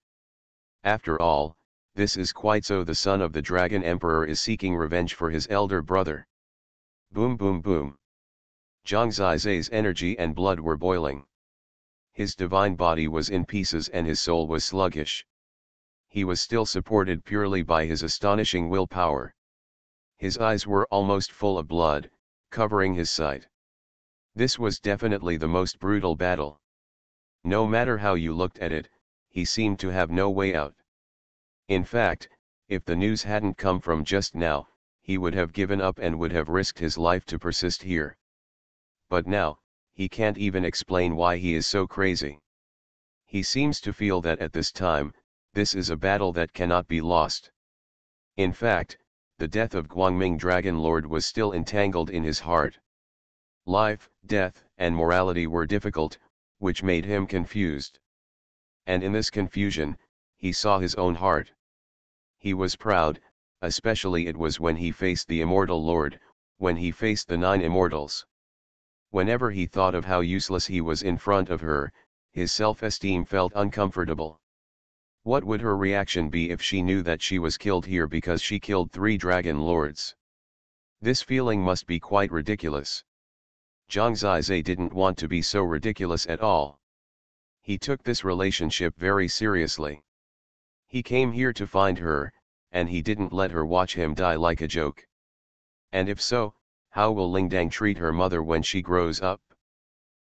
After all, this is quite so. The son of the Dragon Emperor is seeking revenge for his elder brother. Boom boom boom. Zhang Zizai's energy and blood were boiling. His divine body was in pieces and his soul was sluggish. He was still supported purely by his astonishing willpower. His eyes were almost full of blood, covering his sight. This was definitely the most brutal battle. No matter how you looked at it, he seemed to have no way out. In fact, if the news hadn't come from just now, he would have given up and would have risked his life to persist here. But now, he can't even explain why he is so crazy. He seems to feel that at this time, this is a battle that cannot be lost. In fact, the death of Guangming Dragon Lord was still entangled in his heart. Life, death, and morality were difficult, which made him confused. And in this confusion, he saw his own heart. He was proud, especially it was when he faced the Immortal Lord, when he faced the 9 Immortals. Whenever he thought of how useless he was in front of her, his self-esteem felt uncomfortable. What would her reaction be if she knew that she was killed here because she killed 3 Dragon Lords? This feeling must be quite ridiculous. Zhang Zizai didn't want to be so ridiculous at all. He took this relationship very seriously. He came here to find her, and he didn't let her watch him die like a joke. And if so, how will Lingdang treat her mother when she grows up?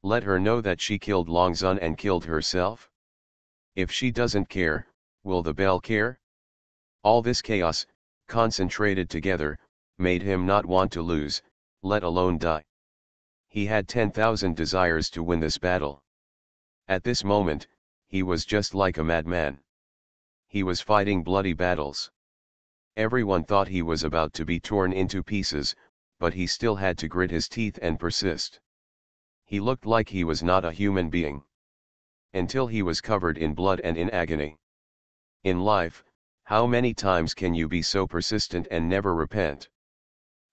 Let her know that she killed Longzun and killed herself? If she doesn't care, will the bell care? All this chaos, concentrated together, made him not want to lose, let alone die. He had 10,000 desires to win this battle. At this moment, he was just like a madman. He was fighting bloody battles. Everyone thought he was about to be torn into pieces, but he still had to grit his teeth and persist. He looked like he was not a human being. Until he was covered in blood and in agony. In life, how many times can you be so persistent and never repent?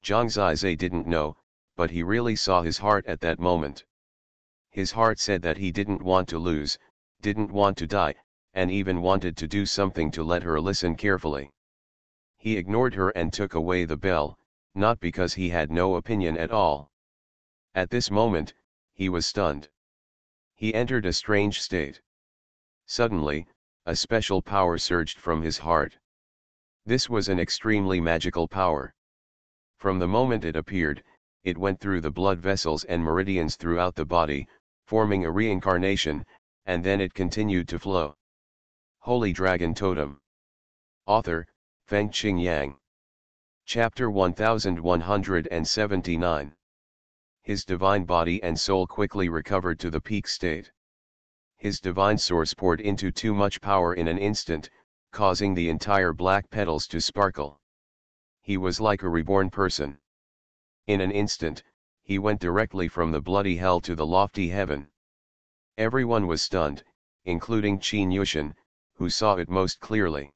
Zhang Zizai didn't know, but he really saw his heart at that moment. His heart said that he didn't want to lose, didn't want to die, and even wanted to do something to let her listen carefully. He ignored her and took away the bell, not because he had no opinion at all. At this moment, he was stunned. He entered a strange state. Suddenly, a special power surged from his heart. This was an extremely magical power. From the moment it appeared, it went through the blood vessels and meridians throughout the body, forming a reincarnation, and then it continued to flow. Holy Dragon Totem. Author, Fengqing Yang. Chapter 1179. His divine body and soul quickly recovered to the peak state. His divine source poured into too much power in an instant, causing the entire black petals to sparkle. He was like a reborn person. In an instant, he went directly from the bloody hell to the lofty heaven. Everyone was stunned, including Qin Yushan, who saw it most clearly.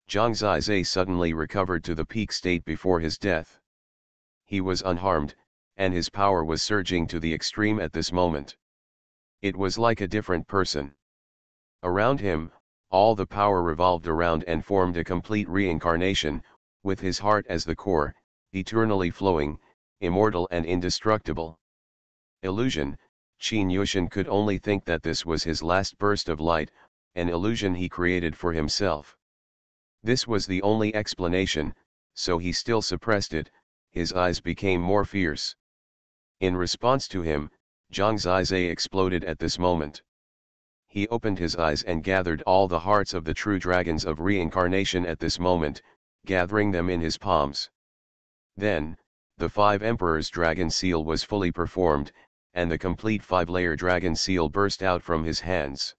Zhang Zizai suddenly recovered to the peak state before his death. He was unharmed, and his power was surging to the extreme at this moment. It was like a different person. Around him, all the power revolved around and formed a complete reincarnation, with his heart as the core, eternally flowing, immortal and indestructible. Illusion, Qin Yushan could only think that this was his last burst of light, an illusion he created for himself. This was the only explanation, so he still suppressed it, his eyes became more fierce. In response to him, Zhang Zizai exploded at this moment. He opened his eyes and gathered all the hearts of the true dragons of reincarnation at this moment, gathering them in his palms. Then, the 5 Emperors Dragon Seal was fully performed, and the complete 5-layer Dragon Seal burst out from his hands.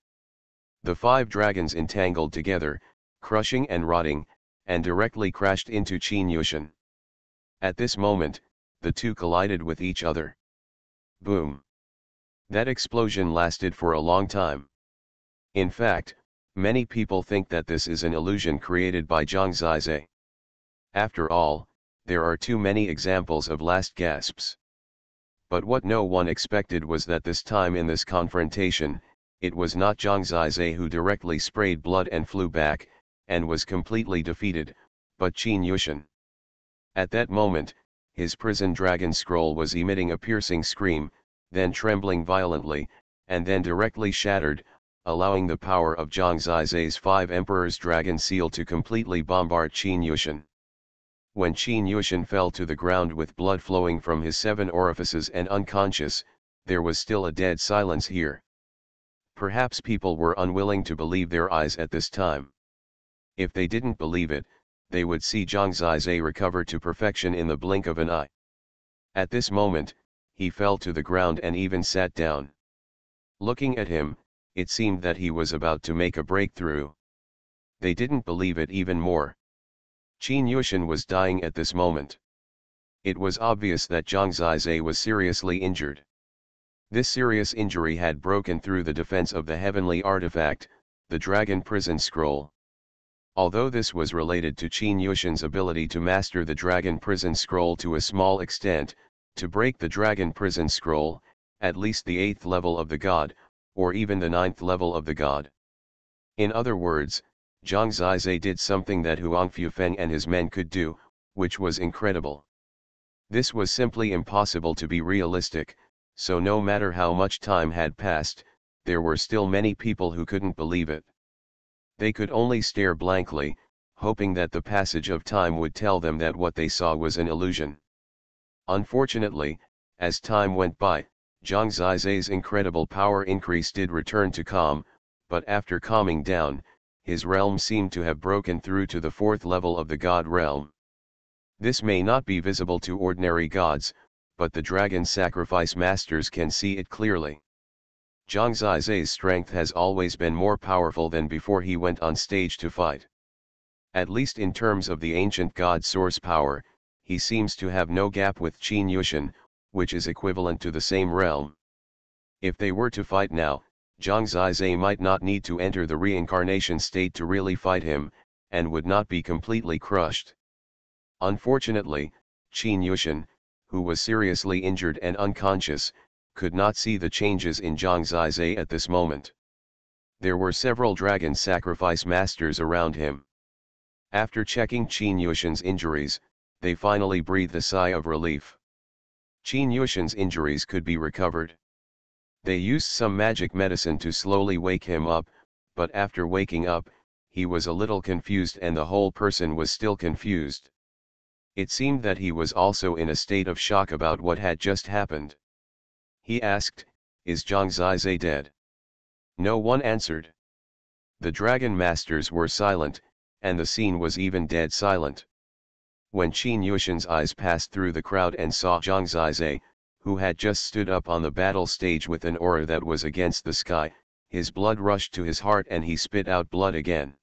The 5 dragons entangled together, crushing and rotting, and directly crashed into Qin Yushan. At this moment, the two collided with each other. Boom! That explosion lasted for a long time. In fact, many people think that this is an illusion created by Zhang Zizai. After all, there are too many examples of last gasps. But what no one expected was that this time in this confrontation, it was not Zhang Zizai who directly sprayed blood and flew back, and was completely defeated, but Qin Yushan. At that moment, his prison dragon scroll was emitting a piercing scream, then trembling violently, and then directly shattered, allowing the power of Zhang Zizai's 5 Emperors Dragon Seal to completely bombard Qin Yushan. When Qin Yushan fell to the ground with blood flowing from his 7 orifices and unconscious, there was still a dead silence here. Perhaps people were unwilling to believe their eyes at this time. If they didn't believe it, they would see Zhang Zizai recover to perfection in the blink of an eye. At this moment, he fell to the ground and even sat down. Looking at him, it seemed that he was about to make a breakthrough. They didn't believe it even more. Qin Yushan was dying at this moment. It was obvious that Zhang Zizai was seriously injured. This serious injury had broken through the defense of the heavenly artifact, the Dragon Prison Scroll. Although this was related to Qin Yushan's ability to master the Dragon Prison Scroll to a small extent, to break the Dragon Prison Scroll, at least the 8th level of the god, or even the 9th level of the god. In other words, Zhang Zizai did something that Huang Fufeng and his men could do, which was incredible. This was simply impossible to be realistic, so no matter how much time had passed, there were still many people who couldn't believe it. They could only stare blankly, hoping that the passage of time would tell them that what they saw was an illusion. Unfortunately, as time went by, Zhang Zizai's incredible power increase did return to calm, but after calming down, his realm seemed to have broken through to the 4th level of the God realm. This may not be visible to ordinary gods, but the dragon sacrifice masters can see it clearly. Zhang Zizai's strength has always been more powerful than before he went on stage to fight. At least in terms of the ancient god source power, he seems to have no gap with Qin Yushan, which is equivalent to the same realm. If they were to fight now, Zhang Zizai might not need to enter the reincarnation state to really fight him, and would not be completely crushed. Unfortunately, Qin Yushan, who was seriously injured and unconscious, could not see the changes in Zhang Zizai at this moment. There were several dragon sacrifice masters around him. After checking Qin Yushan's injuries, they finally breathed a sigh of relief. Qin Yushan's injuries could be recovered. They used some magic medicine to slowly wake him up, but after waking up, he was a little confused and the whole person was still confused. It seemed that he was also in a state of shock about what had just happened. He asked, "Is Zhang Zizai dead?" No one answered. The dragon masters were silent, and the scene was even dead silent. When Qin Yushan's eyes passed through the crowd and saw Zhang Zizai, who had just stood up on the battle stage with an aura that was against the sky, his blood rushed to his heart and he spit out blood again.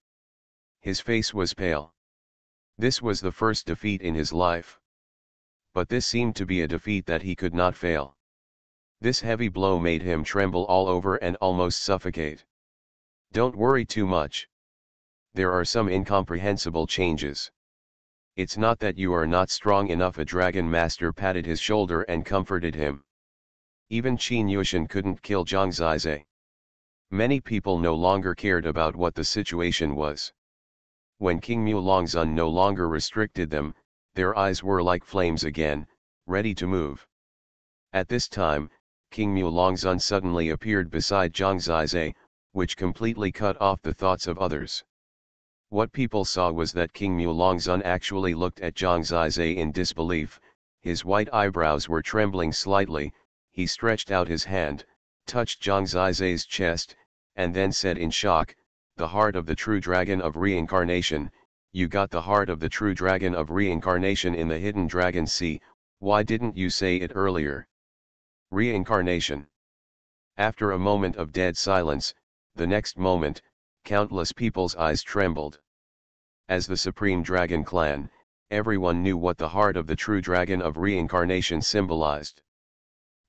His face was pale. This was the first defeat in his life. But this seemed to be a defeat that he could not fail. This heavy blow made him tremble all over and almost suffocate. Don't worry too much. There are some incomprehensible changes. It's not that you are not strong enough. A dragon master patted his shoulder and comforted him. Even Qin Yushan couldn't kill Zhang Zizai. Many people no longer cared about what the situation was. When King Mulongzun no longer restricted them, their eyes were like flames again, ready to move. At this time, King Mulongzun suddenly appeared beside Zhang Zizai, which completely cut off the thoughts of others. What people saw was that King Mulongzun actually looked at Zhang Zizai in disbelief, his white eyebrows were trembling slightly, he stretched out his hand, touched Zhang Zizai's chest, and then said in shock, "The heart of the true dragon of reincarnation, you got the heart of the true dragon of reincarnation in the hidden dragon sea, why didn't you say it earlier?" Reincarnation. After a moment of dead silence, the next moment, countless people's eyes trembled. As the Supreme Dragon Clan, everyone knew what the heart of the true dragon of reincarnation symbolized.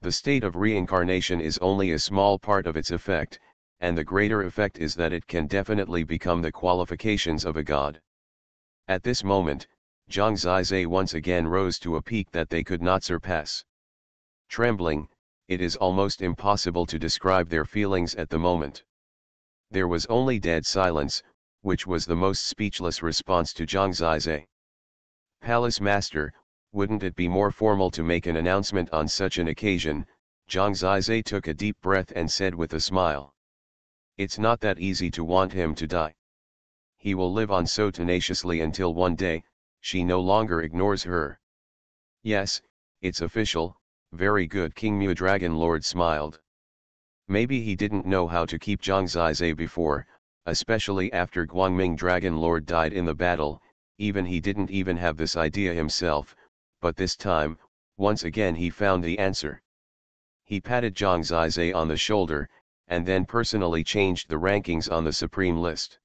The state of reincarnation is only a small part of its effect, and the greater effect is that it can definitely become the qualifications of a god. At this moment, Zhang Zizai once again rose to a peak that they could not surpass. Trembling, it is almost impossible to describe their feelings at the moment. There was only dead silence, which was the most speechless response to Zhang Zizai. "Palace Master, wouldn't it be more formal to make an announcement on such an occasion?" Zhang Zizai took a deep breath and said with a smile. "It's not that easy to want him to die. He will live on so tenaciously until one day, she no longer ignores her." "Yes, it's official, very good." King Mu Dragon Lord smiled. Maybe he didn't know how to keep Zhang Zizai before, especially after Guangming Dragon Lord died in the battle, he didn't even have this idea himself, but this time, once again he found the answer. He patted Zhang Zizai on the shoulder, and then personally changed the rankings on the supreme list.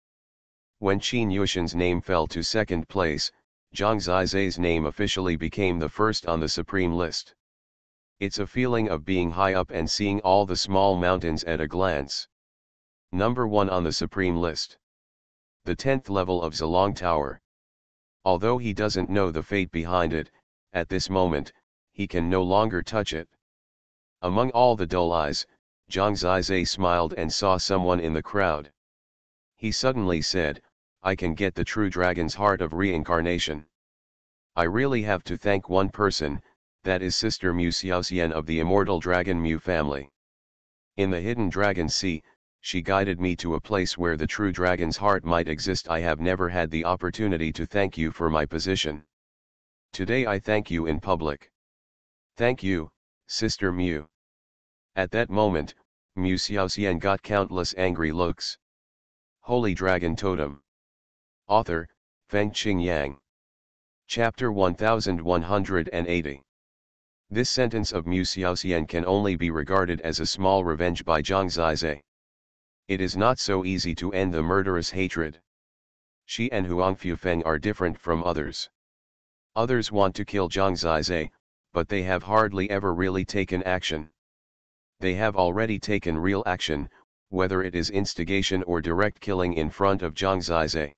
When Qin Yushan's name fell to second place, Zhang Zizai's name officially became the first on the supreme list. It's a feeling of being high up and seeing all the small mountains at a glance. Number 1 on the supreme list. The 10th level of Zilong Tower. Although he doesn't know the fate behind it, at this moment, he can no longer touch it. Among all the dull eyes, Zhang Zizai smiled and saw someone in the crowd. He suddenly said, "I can get the true dragon's heart of reincarnation. I really have to thank one person, that is Sister Mu Xiaoxian of the immortal dragon Mu family. In the hidden dragon sea, she guided me to a place where the true dragon's heart might exist. I have never had the opportunity to thank you for my position. Today I thank you in public. Thank you, Sister Mu." At that moment, Mu Xiaoxian got countless angry looks. Holy Dragon Totem. Author, Feng Qingyang. Chapter 1180. This sentence of Mu Xiaoxian can only be regarded as a small revenge by Zhang Zizai. It is not so easy to end the murderous hatred. She and Huang Fufeng are different from others. Others want to kill Zhang Zizai, but they have hardly ever really taken action. They have already taken real action, whether it is instigation or direct killing in front of Zhang Zizai.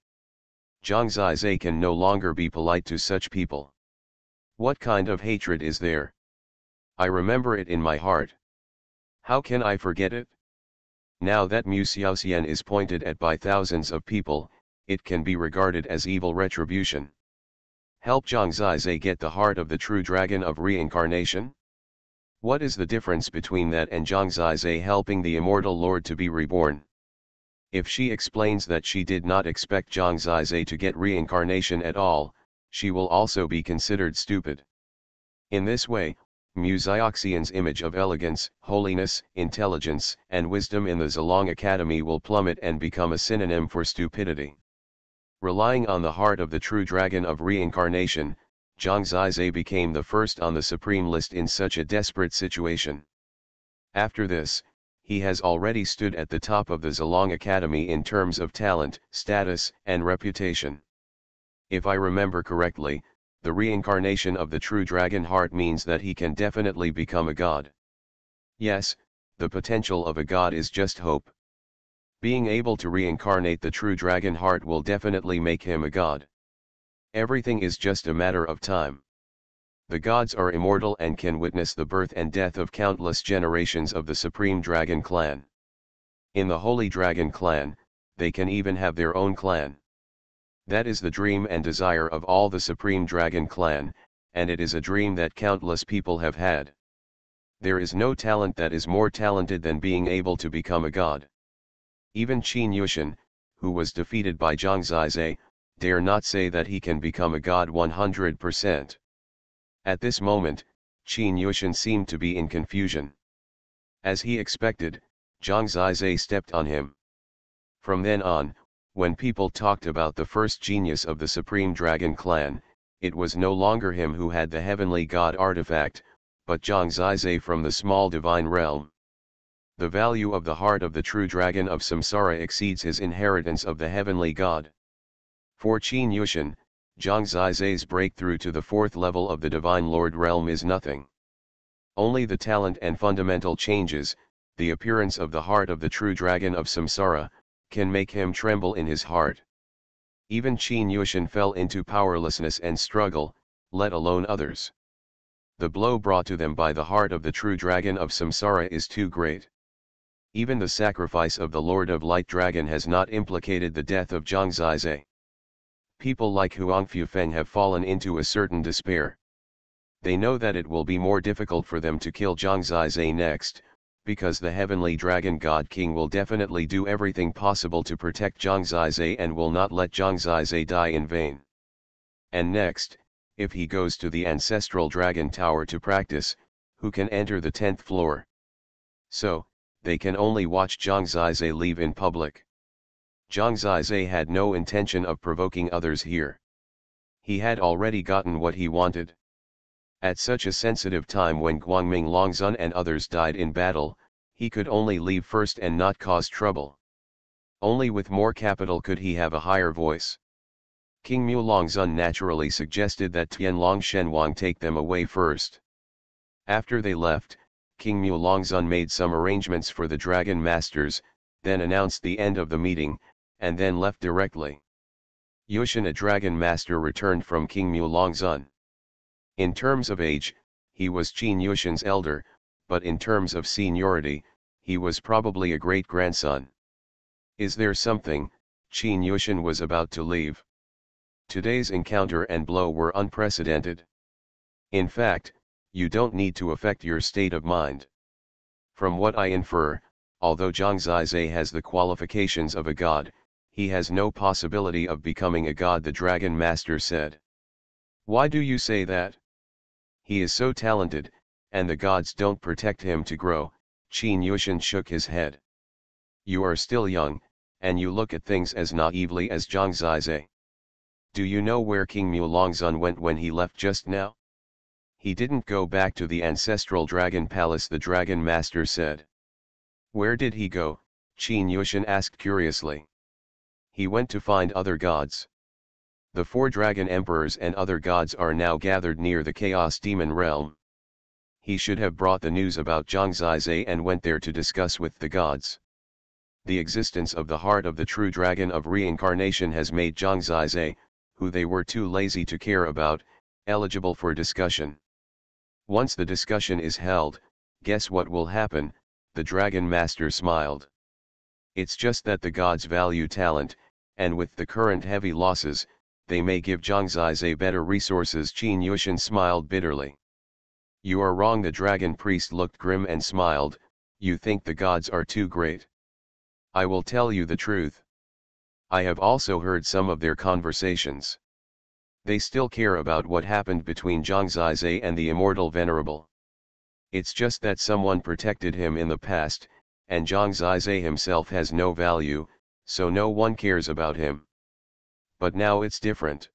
Zhang Zizai can no longer be polite to such people. What kind of hatred is there? I remember it in my heart. How can I forget it? Now that Mu Xiaoxian is pointed at by thousands of people, it can be regarded as evil retribution. Help Zhang Zizai get the heart of the true dragon of reincarnation? What is the difference between that and Zhang Zizai helping the immortal lord to be reborn? If she explains that she did not expect Zhang Zizai to get reincarnation at all, she will also be considered stupid. In this way, Mu Xiaoxian's image of elegance, holiness, intelligence, and wisdom in the Zilong Academy will plummet and become a synonym for stupidity. Relying on the heart of the true dragon of reincarnation, Zhang Zizai became the first on the supreme list in such a desperate situation. After this, he has already stood at the top of the Zilong Academy in terms of talent, status, and reputation. If I remember correctly, the reincarnation of the true dragon heart means that he can definitely become a god. Yes, the potential of a god is just hope. Being able to reincarnate the true dragon heart will definitely make him a god. Everything is just a matter of time. The gods are immortal and can witness the birth and death of countless generations of the Supreme Dragon clan. In the Holy Dragon clan, they can even have their own clan. That is the dream and desire of all the Supreme Dragon clan, and it is a dream that countless people have had. There is no talent that is more talented than being able to become a god. Even Qin Yushan, who was defeated by Zhang Zizai, dare not say that he can become a god 100%. At this moment, Qin Yushan seemed to be in confusion. As he expected, Zhang Zizai stepped on him. From then on, when people talked about the first genius of the Supreme Dragon clan, it was no longer him who had the heavenly god artifact, but Zhang Zizai from the small divine realm. The value of the heart of the true dragon of samsara exceeds his inheritance of the heavenly god. For Qin Yushan, Zhang Zizai's breakthrough to the fourth level of the Divine Lord realm is nothing. Only the talent and fundamental changes, the appearance of the heart of the true dragon of samsara, can make him tremble in his heart. Even Qin Yushan fell into powerlessness and struggle, let alone others. The blow brought to them by the heart of the true dragon of samsara is too great. Even the sacrifice of the Lord of Light Dragon has not implicated the death of Zhang Zizai. People like Huang Fufeng have fallen into a certain despair. They know that it will be more difficult for them to kill Zhang Zizai next, because the heavenly dragon god king will definitely do everything possible to protect Zhang Zizai and will not let Zhang Zizai die in vain. And next, if he goes to the ancestral dragon tower to practice, who can enter the 10th floor? So, they can only watch Zhang Zizai leave in public. Zhang Zizai had no intention of provoking others here. He had already gotten what he wanted. At such a sensitive time when Guangming Longzun and others died in battle, he could only leave first and not cause trouble. Only with more capital could he have a higher voice. King Mu Longzun naturally suggested that Tianlong Shenhuang take them away first. After they left, King Mu Longzun made some arrangements for the Dragon Masters, then announced the end of the meeting, and then left directly. Yushan, a Dragon Master, returned from King Mu Longzun. In terms of age, he was Qin Yushan's elder, but in terms of seniority, he was probably a great-grandson. Is there something? Qin Yushan was about to leave. Today's encounter and blow were unprecedented. In fact, you don't need to affect your state of mind. From what I infer, although Zhang Zizai has the qualifications of a god, he has no possibility of becoming a god, the Dragon Master said. Why do you say that? He is so talented, and the gods don't protect him to grow. Qin Yushan shook his head. You are still young, and you look at things as naively as Zhang Zizai. Do you know where King Mulongzun went when he left just now? He didn't go back to the ancestral dragon palace, the dragon master said. Where did he go? Qin Yushin asked curiously. He went to find other gods. The 4 dragon emperors and other gods are now gathered near the chaos demon realm. He should have brought the news about Zhangzai and went there to discuss with the gods. The existence of the heart of the true dragon of reincarnation has made Zhangzai, who they were too lazy to care about, eligible for discussion. Once the discussion is held, guess what will happen? The dragon master smiled. It's just that the gods value talent, and with the current heavy losses, they may give Zhangzai better resources. Qin Yushin smiled bitterly. You are wrong. The dragon priest looked grim and smiled. You think the gods are too great. I will tell you the truth. I have also heard some of their conversations. They still care about what happened between Zhangzai and the immortal venerable. It's just that someone protected him in the past, and Zhangzai himself has no value, so no one cares about him. But now it's different.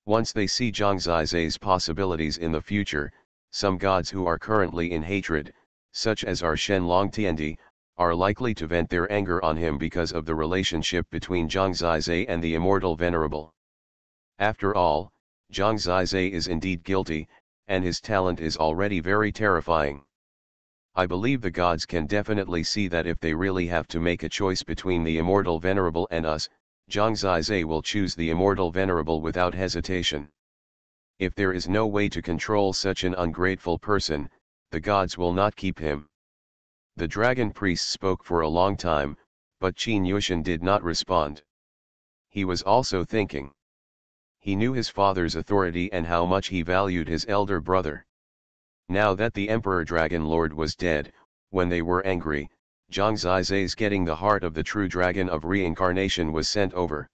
Once they see Zhangzai's possibilities in the future, some gods who are currently in hatred, such as our Shenlong Tiandi, are likely to vent their anger on him because of the relationship between Zhangzai and the immortal venerable. After all, Zhangzai is indeed guilty, and his talent is already very terrifying. I believe the gods can definitely see that if they really have to make a choice between the immortal venerable and us, Zhangzai will choose the immortal venerable without hesitation. If there is no way to control such an ungrateful person, the gods will not keep him. The dragon priest spoke for a long time, but Qin Yushin did not respond. He was also thinking. He knew his father's authority and how much he valued his elder brother. Now that the Emperor Dragon Lord was dead, when they were angry, Zhangzai's getting the heart of the true dragon of reincarnation was sent over.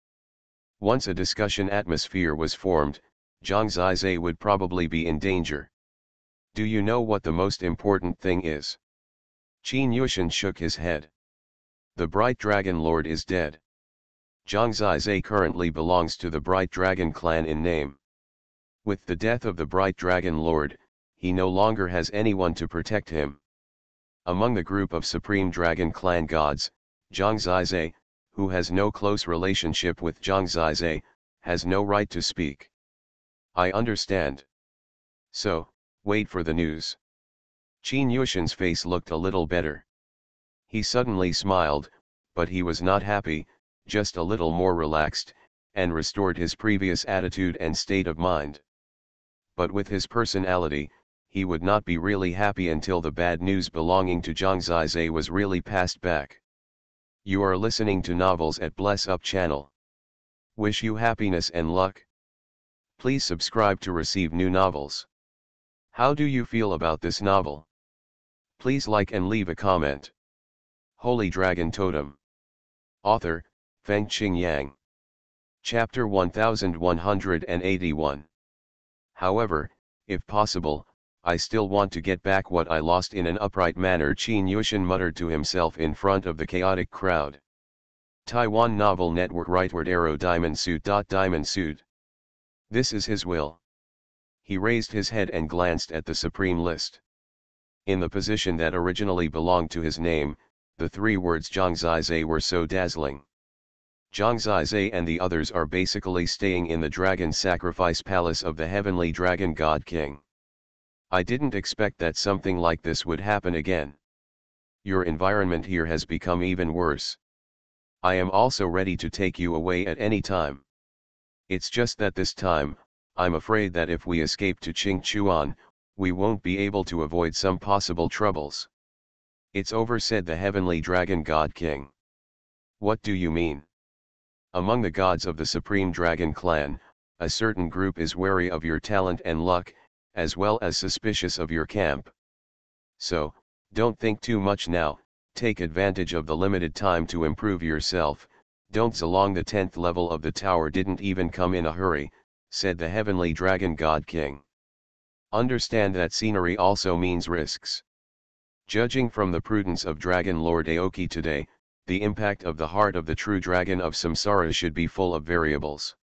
Once a discussion atmosphere was formed, Zhangzai would probably be in danger. Do you know what the most important thing is? Qin Yushin shook his head. The Bright Dragon Lord is dead. Zhangzai currently belongs to the Bright Dragon clan in name. With the death of the Bright Dragon Lord, he no longer has anyone to protect him. Among the group of Supreme Dragon clan gods, Zhangzai, who has no close relationship with Zhangzai, has no right to speak. I understand. So, wait for the news. Qin Yushin's face looked a little better. He suddenly smiled, but he was not happy, just a little more relaxed, and restored his previous attitude and state of mind. But with his personality, he would not be really happy until the bad news belonging to Zhangzai was really passed back. You are listening to Novels at Bless Up channel. Wish you happiness and luck. Please subscribe to receive new novels. How do you feel about this novel? Please like and leave a comment. Holy Dragon Totem. Author, Fengqing Yang. Chapter 1181. However, if possible, I still want to get back what I lost in an upright manner, Qin Yushin muttered to himself in front of the chaotic crowd. Taiwan Novel Network Rightward Arrow Diamond Suit. This is his will. He raised his head and glanced at the supreme list. In the position that originally belonged to his name, the 3 words Zhangzai were so dazzling. Zhangzai and the others are basically staying in the dragon sacrifice palace of the heavenly dragon god king. I didn't expect that something like this would happen again. Your environment here has become even worse. I am also ready to take you away at any time. It's just that this time, I'm afraid that if we escape to Qingchuan, we won't be able to avoid some possible troubles. It's over, said the heavenly dragon god king. What do you mean? Among the gods of the Supreme Dragon clan, a certain group is wary of your talent and luck, as well as suspicious of your camp. So, don't think too much now, take advantage of the limited time to improve yourself. Don't along the 10th level of the tower didn't even come in a hurry, said the heavenly dragon god king. Understand that scenery also means risks. Judging from the prudence of Dragon Lord Aoki today, the impact of the heart of the true dragon of samsara should be full of variables.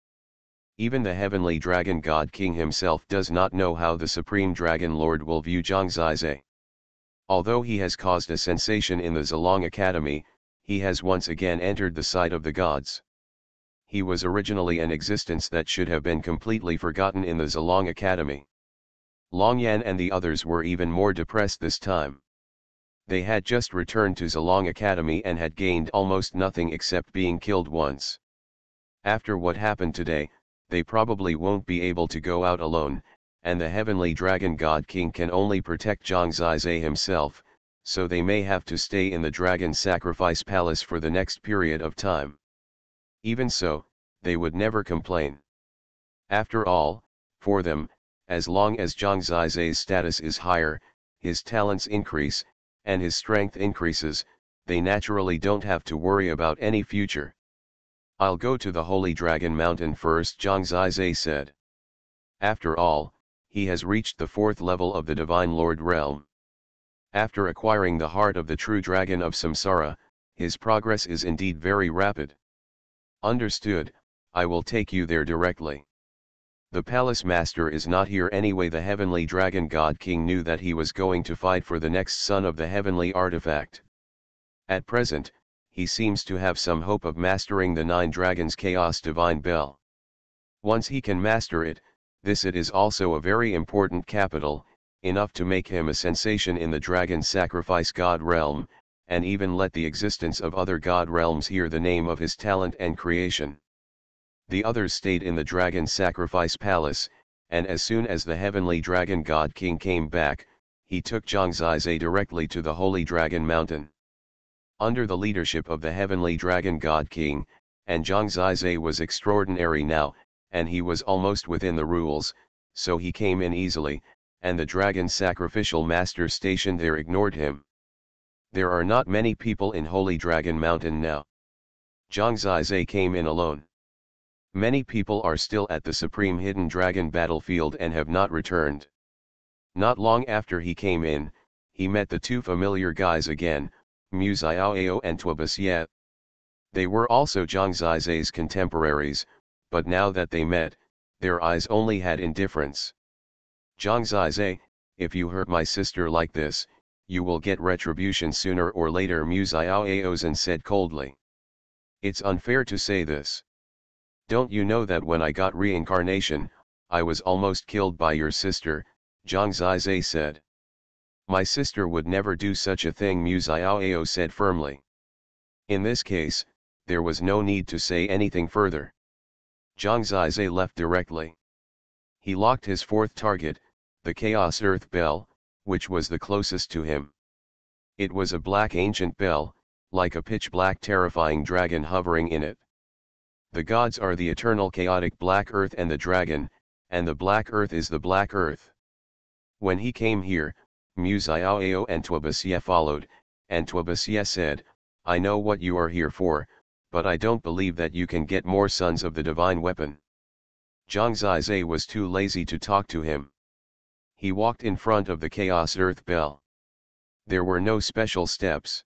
Even the heavenly dragon god king himself does not know how the supreme dragon lord will view Zhang Zizai. Although he has caused a sensation in the Zilong Academy, he has once again entered the sight of the gods. He was originally an existence that should have been completely forgotten in the Zilong Academy. Longyan and the others were even more depressed this time. They had just returned to Zilong Academy and had gained almost nothing except being killed once. After what happened today, they probably won't be able to go out alone, and the heavenly dragon god king can only protect Zhang Zizai himself, so they may have to stay in the dragon sacrifice palace for the next period of time. Even so, they would never complain. After all, for them, as long as Zhang Zizai's status is higher, his talents increase, and his strength increases, they naturally don't have to worry about any future. I'll go to the Holy Dragon Mountain first, Zhang Zizai said. After all, he has reached the 4th level of the Divine Lord realm. After acquiring the heart of the true dragon of Samsara, his progress is indeed very rapid. Understood, I will take you there directly. The palace master is not here anyway. The heavenly dragon god king knew that he was going to fight for the next son of the heavenly artifact. At present, he seems to have some hope of mastering the 9 dragons chaos divine bell. Once he can master it, it is also a very important capital, enough to make him a sensation in the dragon sacrifice god realm, and even let the existence of other god realms hear the name of his talent and creation. The others stayed in the dragon sacrifice palace, and as soon as the heavenly dragon god king came back, he took Zhang Zizai directly to the Holy Dragon Mountain. Under the leadership of the heavenly dragon god king, and Zhang Zizai was extraordinary now, and he was almost within the rules, so he came in easily, and the dragon sacrificial master stationed there ignored him. There are not many people in Holy Dragon Mountain now. Zhang Zizai came in alone. Many people are still at the Supreme Hidden Dragon battlefield and have not returned. Not long after he came in, he met the 2 familiar guys again, Mu Xiaoao and Tuabasiet. They were also Zhang Zizai's contemporaries, but now that they met, their eyes only had indifference. Zhang Zizai, if you hurt my sister like this, you will get retribution sooner or later, Mu Xiaoao said coldly. It's unfair to say this. Don't you know that when I got reincarnation, I was almost killed by your sister, Zhang Zizai said. My sister would never do such a thing, Mu Xiaoao said firmly. In this case, there was no need to say anything further. Zhang Zizai left directly. He locked his 4th target, the Chaos Earth Bell, which was the closest to him. It was a black ancient bell, like a pitch-black terrifying dragon hovering in it. The gods are the eternal chaotic Black Earth and the dragon, and the Black Earth is the Black Earth. When he came here, Mu Xiaoao and Tuabasiet followed, and Tuabasiet said, I know what you are here for, but I don't believe that you can get more sons of the divine weapon. Zhang Zizai was too lazy to talk to him. He walked in front of the Chaos Earth Bell. There were no special steps.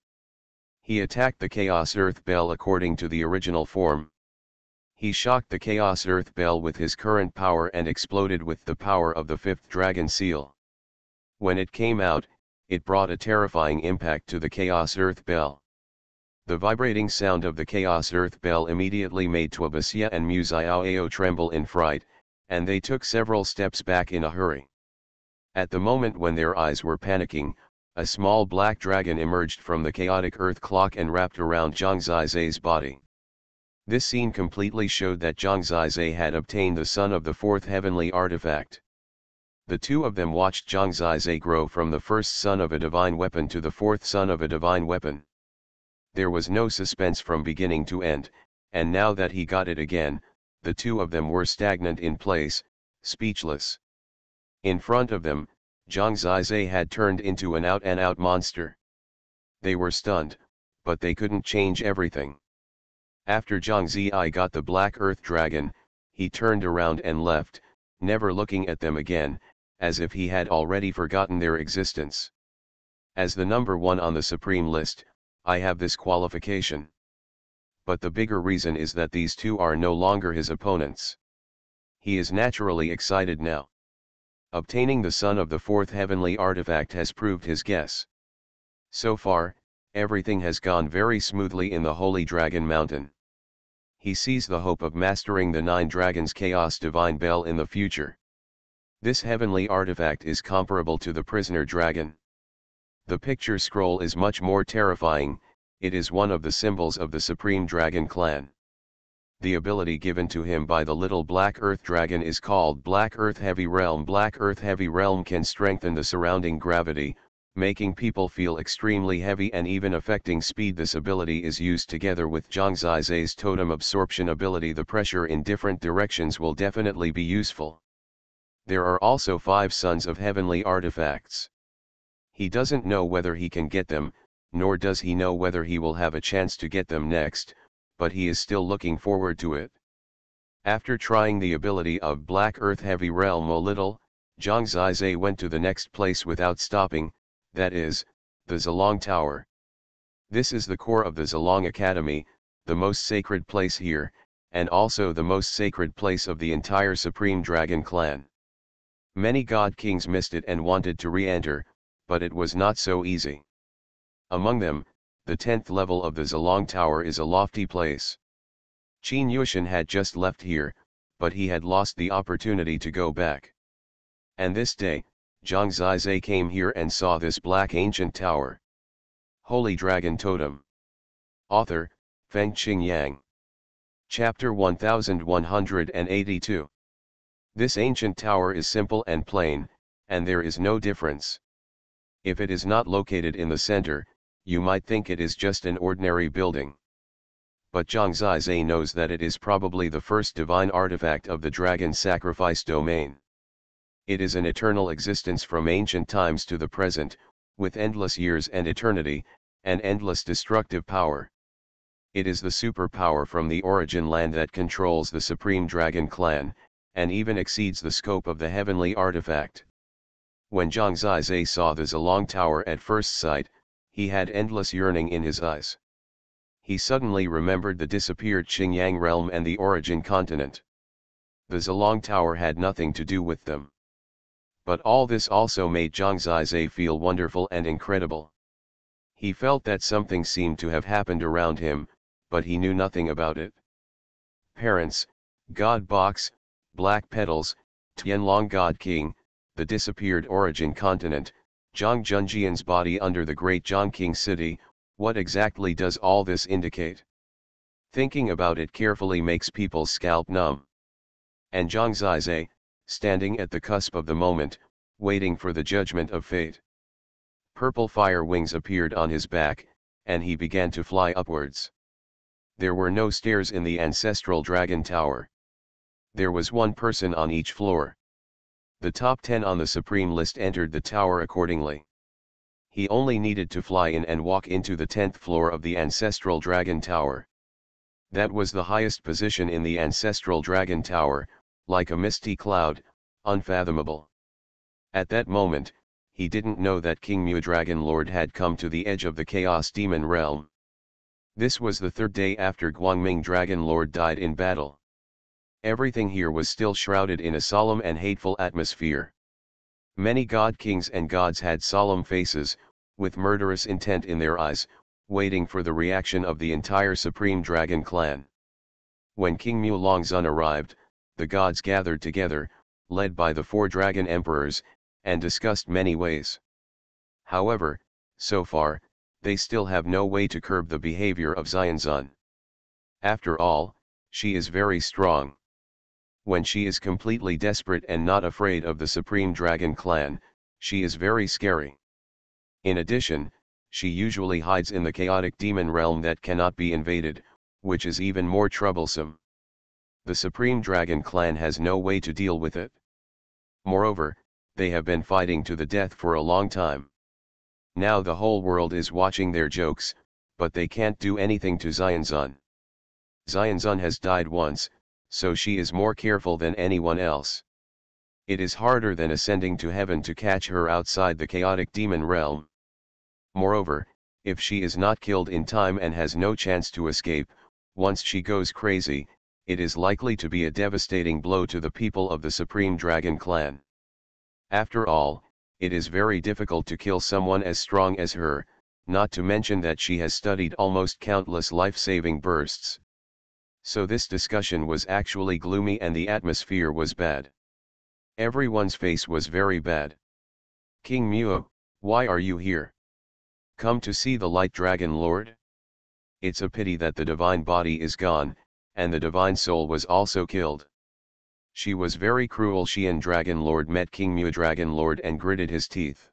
He attacked the Chaos Earth Bell according to the original form. He shocked the Chaos Earth Bell with his current power and exploded with the power of the 5th dragon seal. When it came out, it brought a terrifying impact to the Chaos Earth Bell. The vibrating sound of the Chaos Earth Bell immediately made Tuabasiet and Mu Xiaoao tremble in fright, and they took several steps back in a hurry. At the moment when their eyes were panicking, a small black dragon emerged from the chaotic earth clock and wrapped around Zhang Zizai's body. This scene completely showed that Zhang Zizai had obtained the son of the 4th heavenly artifact. The 2 of them watched Zhang Zizai grow from the 1st son of a divine weapon to the 4th son of a divine weapon. There was no suspense from beginning to end, and now that he got it again, the 2 of them were stagnant in place, speechless. In front of them, Zhang Zizai had turned into an out-and-out monster. They were stunned, but they couldn't change everything. After Zhang Zizai got the Black Earth Dragon, he turned around and left, never looking at them again, as if he had already forgotten their existence. As the number 1 on the Supreme list, I have this qualification. But the bigger reason is that these 2 are no longer his opponents. He is naturally excited now. Obtaining the son of the fourth heavenly artifact has proved his guess. So far, everything has gone very smoothly in the Holy Dragon Mountain. He sees the hope of mastering the 9 dragons Chaos Divine Bell in the future. This heavenly artifact is comparable to the prisoner dragon. The picture scroll is much more terrifying. It is one of the symbols of the Supreme Dragon Clan. The ability given to him by the little Black Earth Dragon is called Black Earth Heavy Realm. Black Earth Heavy Realm can strengthen the surrounding gravity, making people feel extremely heavy and even affecting speed. This ability is used together with Zhang Zizai's Totem absorption ability. The pressure in different directions will definitely be useful. There are also 5 sons of heavenly artifacts. He doesn't know whether he can get them, nor does he know whether he will have a chance to get them next, but he is still looking forward to it. After trying the ability of Black Earth Heavy Realm a little, Zhang Zizai went to the next place without stopping, that is, the Zilong Tower. This is the core of the Zilong Academy, the most sacred place here, and also the most sacred place of the entire Supreme Dragon Clan. Many God Kings missed it and wanted to re-enter, but it was not so easy. Among them, the 10th level of the Zilong Tower is a lofty place. Qin Yushan had just left here, but he had lost the opportunity to go back. And this day, Zhang Zizai came here and saw this black ancient tower. Holy Dragon Totem. Author, Feng Qingyang. Chapter 1182. This ancient tower is simple and plain, and there is no difference. If it is not located in the center, you might think it is just an ordinary building. But Zhang Zizai knows that it is probably the first divine artifact of the dragon sacrifice domain. It is an eternal existence from ancient times to the present, with endless years and eternity, and endless destructive power. It is the superpower from the origin land that controls the Supreme Dragon Clan, and even exceeds the scope of the heavenly artifact. When Zhang Zizai saw the Zilong Tower at first sight, he had endless yearning in his eyes. He suddenly remembered the disappeared Xingyang realm and the origin continent. The Zilong Tower had nothing to do with them. But all this also made Zhang Zizai feel wonderful and incredible. He felt that something seemed to have happened around him, but he knew nothing about it. Parents, God Box, Black Petals, Tianlong God King, the disappeared origin continent, Zhang Junjian's body under the great Zhongqing city. What exactly does all this indicate? Thinking about it carefully makes people's scalp numb. And Zhang Zizai, standing at the cusp of the moment, waiting for the judgment of fate. Purple fire wings appeared on his back, and he began to fly upwards. There were no stairs in the ancestral dragon tower. There was one person on each floor. The top 10 on the supreme list entered the tower accordingly. He only needed to fly in and walk into the 10th floor of the ancestral dragon tower. That was the highest position in the ancestral dragon tower, like a misty cloud, unfathomable. At that moment, he didn't know that King Mu Dragon Lord had come to the edge of the Chaos Demon realm. This was the 3rd day after Guangming Dragon Lord died in battle. Everything here was still shrouded in a solemn and hateful atmosphere. Many god kings and gods had solemn faces, with murderous intent in their eyes, waiting for the reaction of the entire Supreme Dragon Clan. When King Mu Longzun arrived, the gods gathered together, led by the 4 dragon emperors, and discussed many ways. However, so far, they still have no way to curb the behavior of Xuanhuan. After all, she is very strong. When she is completely desperate and not afraid of the Supreme Dragon Clan, she is very scary. In addition, she usually hides in the chaotic demon realm that cannot be invaded, which is even more troublesome. The Supreme Dragon Clan has no way to deal with it. Moreover, they have been fighting to the death for a long time. Now the whole world is watching their jokes, but they can't do anything to Xuanhuan. Xuanhuan has died once, so she is more careful than anyone else. It is harder than ascending to heaven to catch her outside the chaotic demon realm. Moreover, if she is not killed in time and has no chance to escape, once she goes crazy, it is likely to be a devastating blow to the people of the Supreme Dragon Clan. After all, it is very difficult to kill someone as strong as her, not to mention that she has studied almost countless life-saving bursts. So this discussion was actually gloomy and the atmosphere was bad. Everyone's face was very bad. King Mu, why are you here? Come to see the Light Dragon Lord? It's a pity that the divine body is gone, and the divine soul was also killed. She was very cruel. Xian Dragon Lord met King Mu Dragon Lord and gritted his teeth.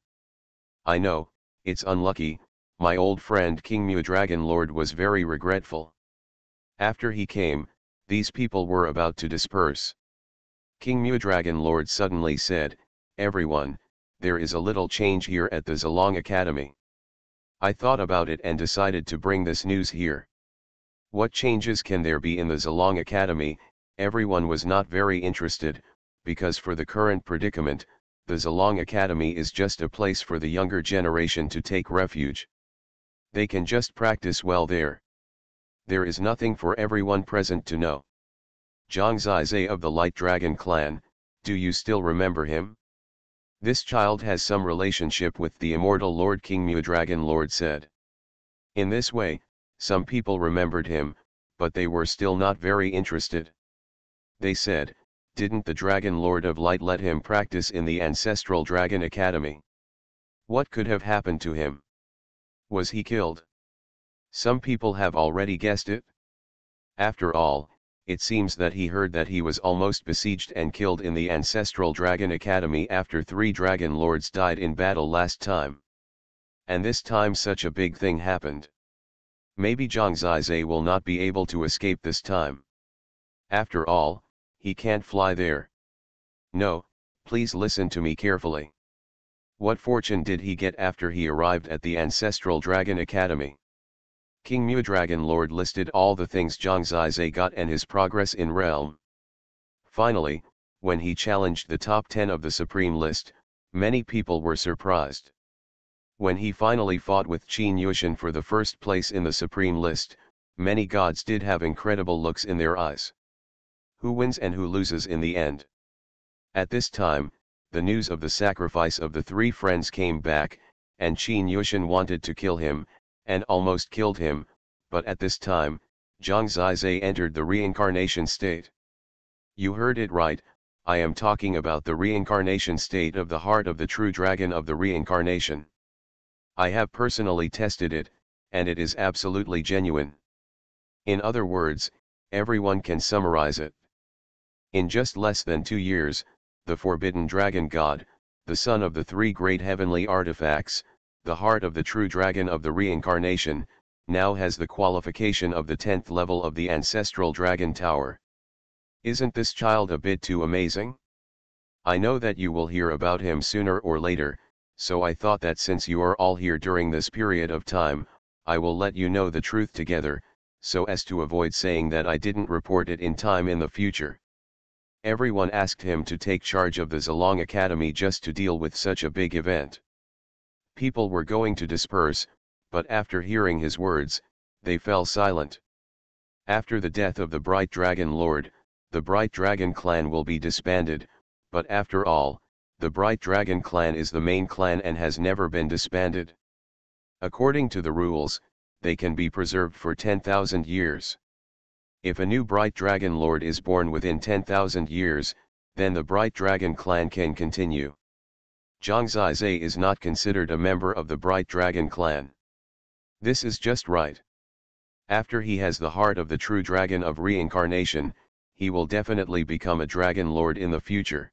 I know, it's unlucky, my old friend King Mu Dragon Lord was very regretful. After he came, these people were about to disperse. King Mu Dragon Lord suddenly said, everyone, there is a little change here at the Zilong Academy. I thought about it and decided to bring this news here. What changes can there be in the Zilong Academy? Everyone was not very interested, because for the current predicament, the Zilong Academy is just a place for the younger generation to take refuge. They can just practice well there. There is nothing for everyone present to know. Zhang Zizai of the Light Dragon Clan, do you still remember him? This child has some relationship with the immortal Lord King Mu Dragon Lord said. In this way, some people remembered him, but they were still not very interested. They said, didn't the Dragon Lord of Light let him practice in the Ancestral Dragon Academy? What could have happened to him? Was he killed? Some people have already guessed it. After all, it seems that he heard that he was almost besieged and killed in the Ancestral Dragon Academy after 3 Dragon Lords died in battle last time. And this time such a big thing happened. Maybe Zhang Zizai will not be able to escape this time. After all, he can't fly there. No, please listen to me carefully. What fortune did he get after he arrived at the Ancestral Dragon Academy? King Mu Dragon Lord listed all the things Zhang Zizai got and his progress in realm. Finally, when he challenged the top 10 of the Supreme List, many people were surprised. When he finally fought with Qin Yushan for the first place in the Supreme List, many gods did have incredible looks in their eyes. Who wins and who loses in the end? At this time, the news of the sacrifice of the 3 friends came back, and Qin Yushan wanted to kill him, and almost killed him, but at this time, Zhang Zizai entered the reincarnation state. You heard it right, I am talking about the reincarnation state of the heart of the true dragon of the reincarnation. I have personally tested it, and it is absolutely genuine. In other words, everyone can summarize it. In just less than 2 years, the forbidden dragon god, the son of the 3 great heavenly artifacts, the heart of the true dragon of the reincarnation, now has the qualification of the 10th level of the Ancestral Dragon Tower. Isn't this child a bit too amazing? I know that you will hear about him sooner or later, so I thought that since you are all here during this period of time, I will let you know the truth together, so as to avoid saying that I didn't report it in time in the future. Everyone asked him to take charge of the Zilong Academy just to deal with such a big event. People were going to disperse, but after hearing his words, they fell silent. After the death of the Bright Dragon Lord, the Bright Dragon Clan will be disbanded, but after all, the Bright Dragon Clan is the main clan and has never been disbanded. According to the rules, they can be preserved for 10,000 years. If a new Bright Dragon Lord is born within 10,000 years, then the Bright Dragon Clan can continue. Zhang Zizai is not considered a member of the Bright Dragon Clan. This is just right. After he has the heart of the true dragon of reincarnation, he will definitely become a Dragon Lord in the future.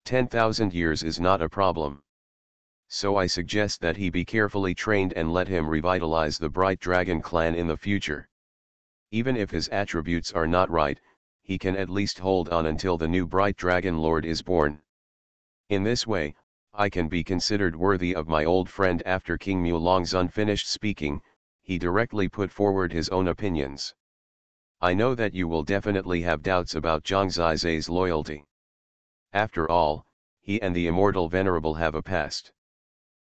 10,000 years is not a problem. So I suggest that he be carefully trained and let him revitalize the Bright Dragon Clan in the future. Even if his attributes are not right, he can at least hold on until the new Bright Dragon Lord is born. In this way, I can be considered worthy of my old friend. After King Mu Longzun finished speaking, he directly put forward his own opinions. I know that you will definitely have doubts about Zhang Zizai's loyalty. After all, he and the Immortal Venerable have a past.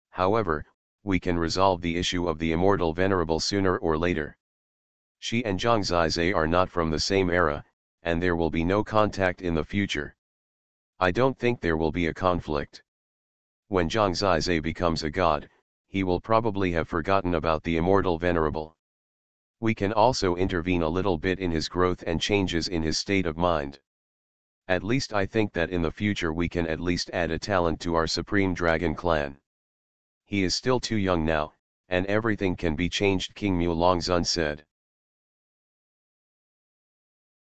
However, we can resolve the issue of the Immortal Venerable sooner or later. She and Zhang Zizai are not from the same era, and there will be no contact in the future. I don't think there will be a conflict. When Zhang Zizhe becomes a god, he will probably have forgotten about the immortal venerable. We can also intervene a little bit in his growth and changes in his state of mind. At least I think that in the future we can at least add a talent to our Supreme Dragon clan. He is still too young now, and everything can be changed, King Mu Longzun said.